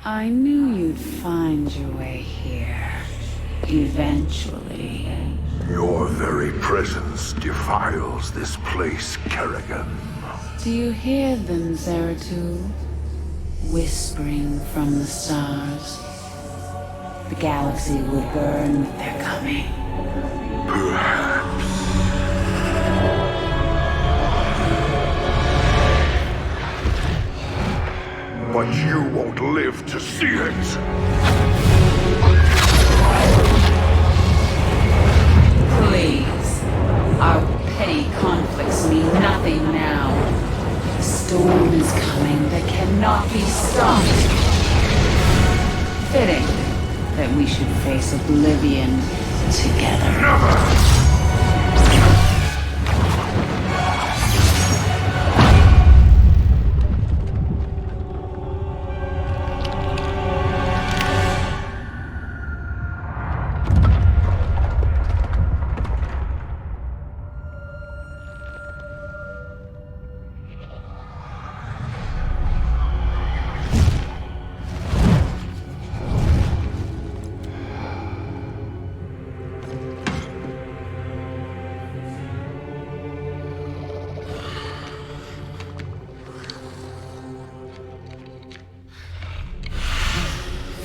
I knew you'd find your way here. Eventually. Your very presence defiles this place, Kerrigan. Do you hear them, Zeratul? Whispering from the stars. The galaxy will burn with their coming. Perhaps. But you won't live to see it! Please. Our petty conflicts mean nothing now. The storm is coming that cannot be stopped. Fitting that we should face oblivion together. Never!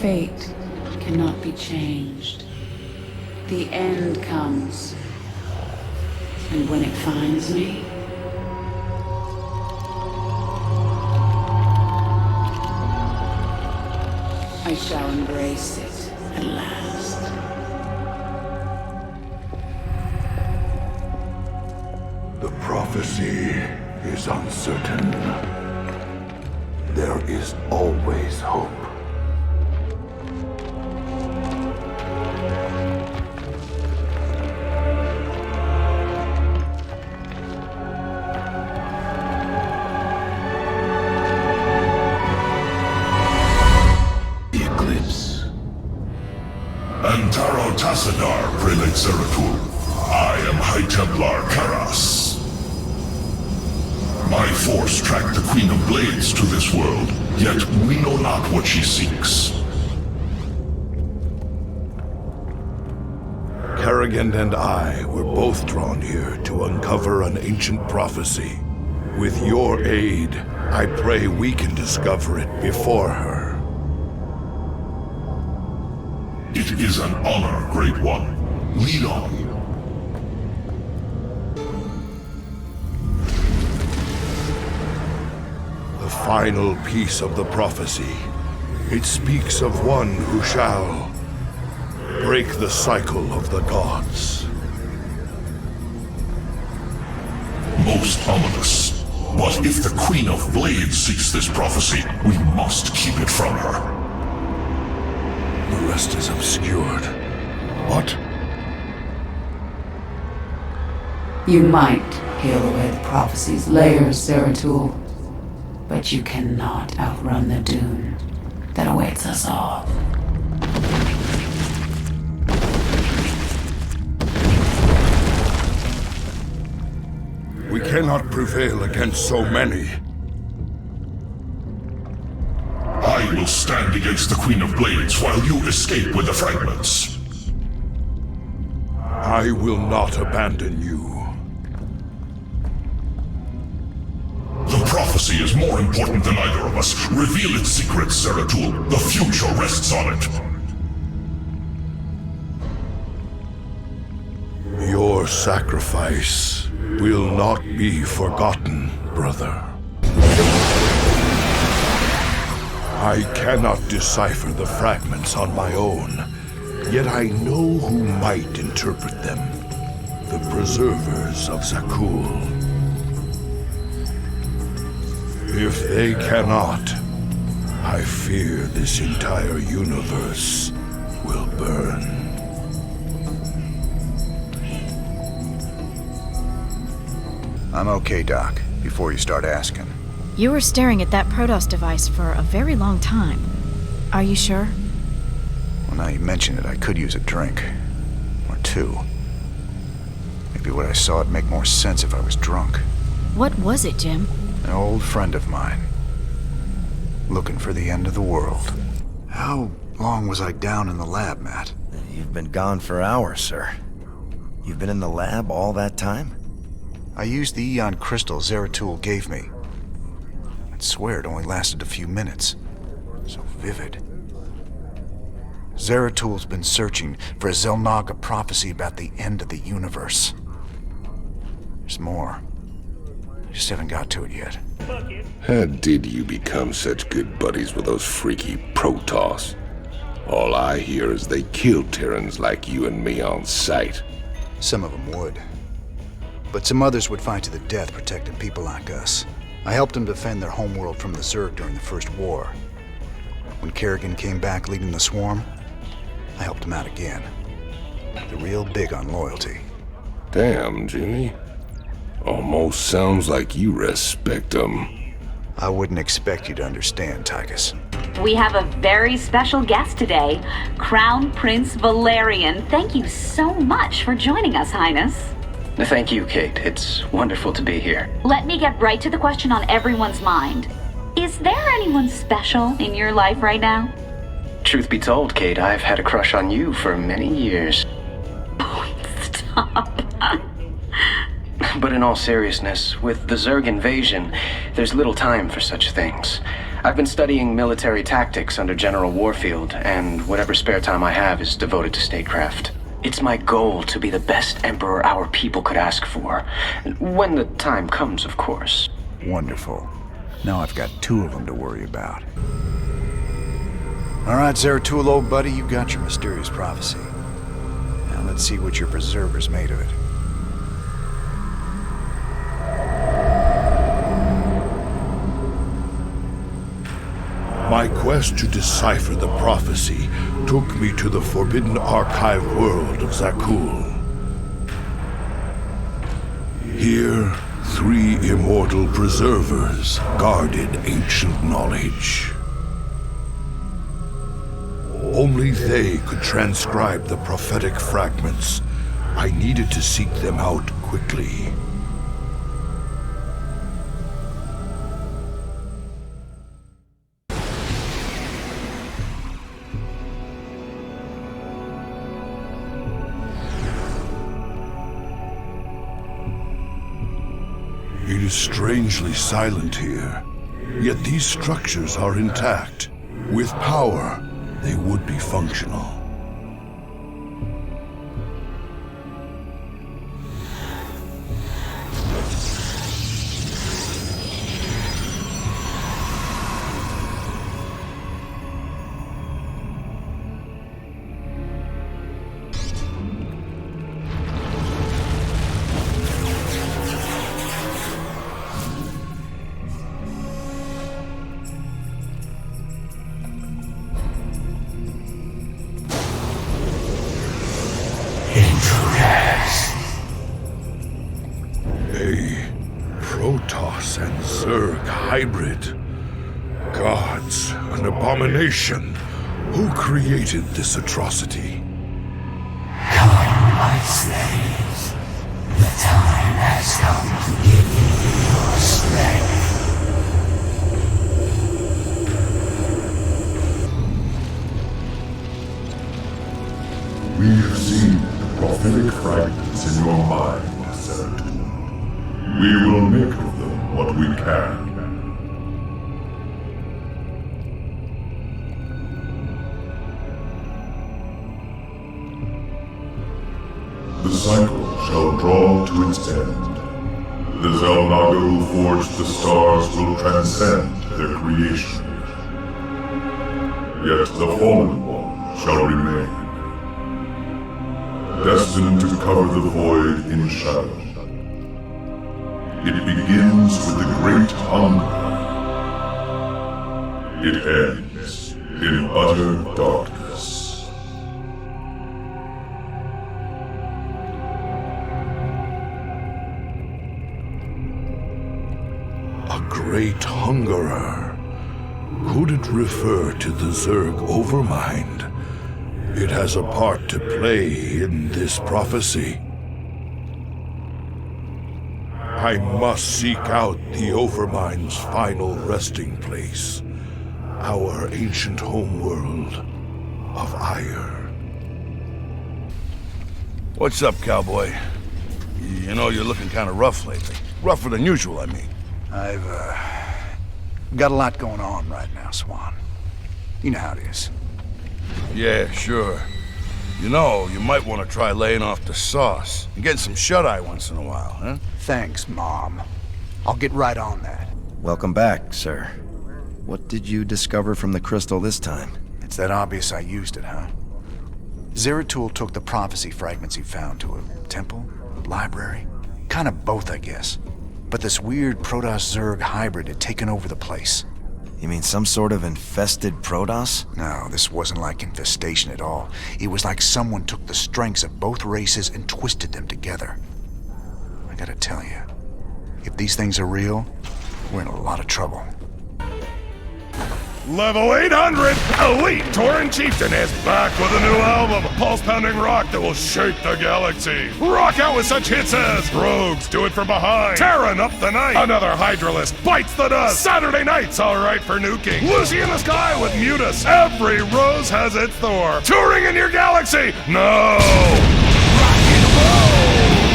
Fate cannot be changed. The end comes. And when it finds me, I shall embrace it at last. The prophecy is uncertain. There is always hope. Prelate Zeratul. I am High Templar Karas. My force tracked the Queen of Blades to this world, yet we know not what she seeks. Kerrigan and I were both drawn here to uncover an ancient prophecy. With your aid, I pray we can discover it before her. It is an honor, Great One. Lead on. The final piece of the prophecy. It speaks of one who shall break the cycle of the gods. Most ominous. But if the Queen of Blades seeks this prophecy, we must keep it from her. The rest is obscured. What? You might peel away the prophecy's layers, Zeratul, but you cannot outrun the doom that awaits us all. We cannot prevail against so many. I will stand against the Queen of Blades while you escape with the fragments. I will not abandon you. The prophecy is more important than either of us. Reveal its secrets, Zeratul. The future rests on it. Your sacrifice will not be forgotten, brother. I cannot decipher the fragments on my own, yet I know who might interpret them. The preservers of Zeratul. If they cannot, I fear this entire universe will burn. I'm okay, Doc, before you start asking. You were staring at that Protoss device for a very long time. Are you sure? Well, now you mention it, I could use a drink. Or two. Maybe what I saw would make more sense if I was drunk. What was it, Jim? An old friend of mine. Looking for the end of the world. How long was I down in the lab, Matt? You've been gone for hours, sir. You've been in the lab all that time? I used the Eon crystal Zeratul gave me. I'd swear it only lasted a few minutes. So vivid. Zeratul's been searching for a Xel'Naga prophecy about the end of the universe. There's more. I just haven't got to it yet. How did you become such good buddies with those freaky Protoss? All I hear is they killed Terrans like you and me on sight. Some of them would. But some others would fight to the death protecting people like us. I helped them defend their homeworld from the Zerg during the First War. When Kerrigan came back leading the swarm, I helped him out again. They're real big on loyalty. Damn, Jimmy. Almost sounds like you respect them. I wouldn't expect you to understand, Tychus. We have a very special guest today, Crown Prince Valerian. Thank you so much for joining us, Highness. Thank you, Kate. It's wonderful to be here. Let me get right to the question on everyone's mind. Is there anyone special in your life right now? Truth be told, Kate, I've had a crush on you for many years. Stop. But in all seriousness, with the Zerg invasion, there's little time for such things. I've been studying military tactics under General Warfield, and whatever spare time I have is devoted to statecraft. It's my goal to be the best emperor our people could ask for. When the time comes, of course. Wonderful. Now I've got two of them to worry about. All right, Zeratul, old buddy, you got your mysterious prophecy. Now let's see what your preserver's made of it. My quest to decipher the prophecy took me to the forbidden archive world of Zeratul. Here, 3 immortal preservers guarded ancient knowledge. Only they could transcribe the prophetic fragments. I needed to seek them out quickly. It is strangely silent here, yet these structures are intact. With power, they would be functional. Protoss and Zerg hybrid. Gods, an abomination. Who created this atrocity? Come, my slaves. The time has come to give you your strength. fragments in your mind, Zeratul. We will make of them what we can. The cycle shall draw to its end. The Zelnaga who forged the stars will transcend their creation. Yet the Fallen One shall remain, destined to cover the void in shadow. It begins with the Great Hunger. It ends in utter darkness. A Great Hungerer. Could it refer to the Zerg Overmind? It has a part to play in this prophecy. I must seek out the Overmind's final resting place, our ancient homeworld of Ire. What's up, cowboy? You know, you're looking kind of rough lately. Rougher than usual, I mean. I've, got a lot going on right now, Swan. You know how it is. Yeah, sure. You know, you might want to try laying off the sauce and getting some shut-eye once in a while, huh? Thanks, Mom. I'll get right on that. Welcome back, sir. What did you discover from the crystal this time? It's that obvious I used it, huh? Zeratul took the prophecy fragments he found to a temple, library. Kind of both, I guess. But this weird Protoss-Zerg hybrid had taken over the place. You mean some sort of infested Protoss? No, this wasn't like infestation at all. It was like someone took the strengths of both races and twisted them together. I gotta tell you, if these things are real, we're in a lot of trouble. Level 800, Elite Tauren Chieftain is back with a new album, pulse-pounding rock that will shake the galaxy. Rock out with such hits as Rogues Do It From Behind, Terran Up the Night, Another Hydralist Bites the Dust, Saturday Night's Alright for Nuking, Lucy in the Sky with Mutus, Every Rose Has Its Thorn, Touring in Your Galaxy, no! Rock and roll!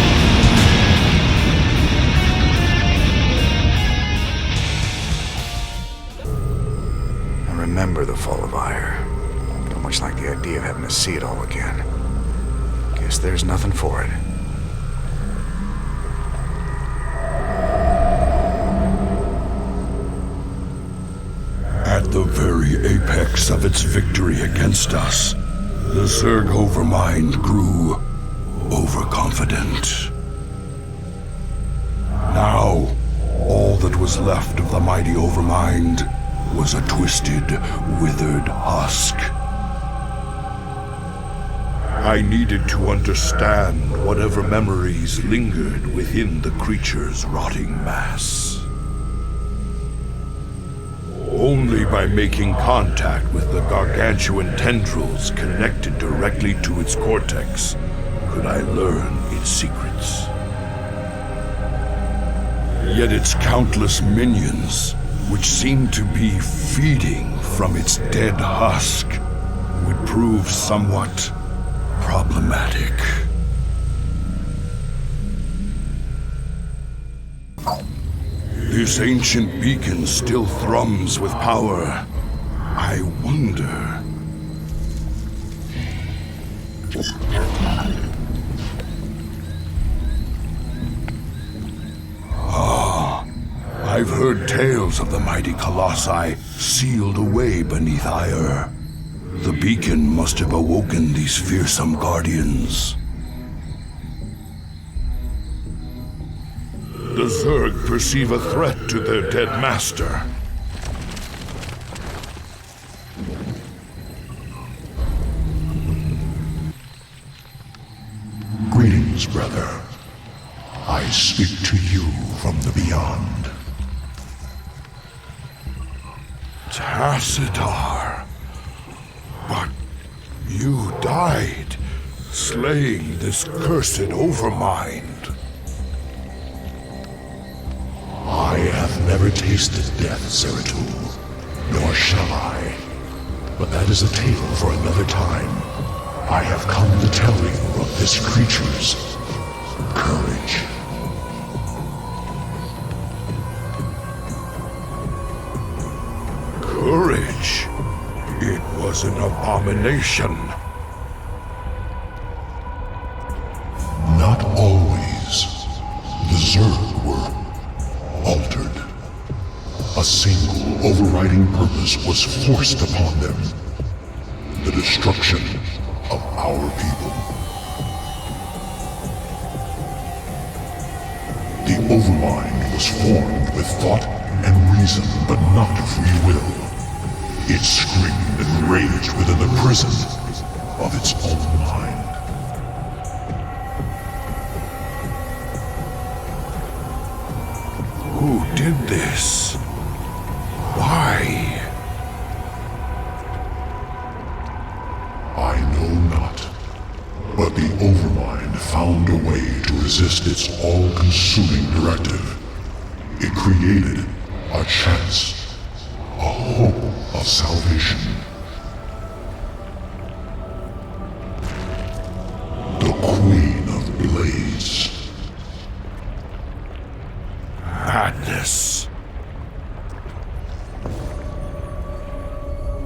Remember the fall of Ire. Don't much like the idea of having to see it all again. Guess there's nothing for it. At the very apex of its victory against us, the Zerg Overmind grew overconfident. Now, all that was left of the mighty Overmind was a twisted, withered husk. I needed to understand whatever memories lingered within the creature's rotting mass. Only by making contact with the gargantuan tendrils connected directly to its cortex could I learn its secrets. Yet its countless minions, which seemed to be feeding from its dead husk, would prove somewhat problematic. This ancient beacon still thrums with power. I wonder... I've heard tales of the mighty colossi sealed away beneath Ire. The beacon must have awoken these fearsome guardians. The Zerg perceive a threat to their dead master. Greetings, brother. I speak to you from the beyond. Tassadar. But you died, slaying this cursed Overmind. I have never tasted death, Zeratul, nor shall I. But that is a tale for another time. I have come to tell you of this creature's courage. Courage? It was an abomination. Not always. The Zerg were altered. A single overriding purpose was forced upon them. The destruction of our people. The Overmind was formed with thought and reason, but not free will. It screamed and raged within the prison of its own mind. Who did this? Why? I know not. But the Overmind found a way to resist its all-consuming directive. It created a chance, a hope of salvation. The Queen of Blades. Madness.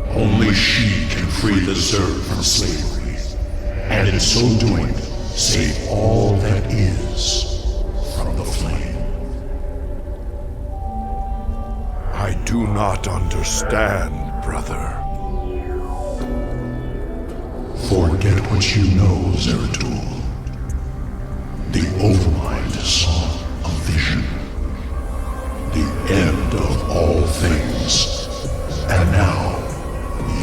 Only she can free the Zerg from slavery, and in so doing, save all that is from the flame. I do not understand, brother. Forget what you know, Zeratul. The Overmind saw a vision. The end of all things. And now,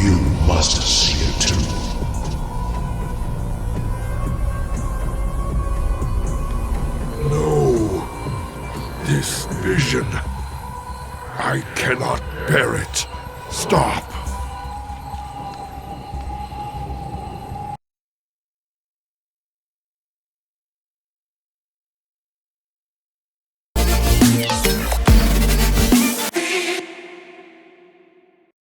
you must see it too. No. This vision. I cannot bear it. Stop.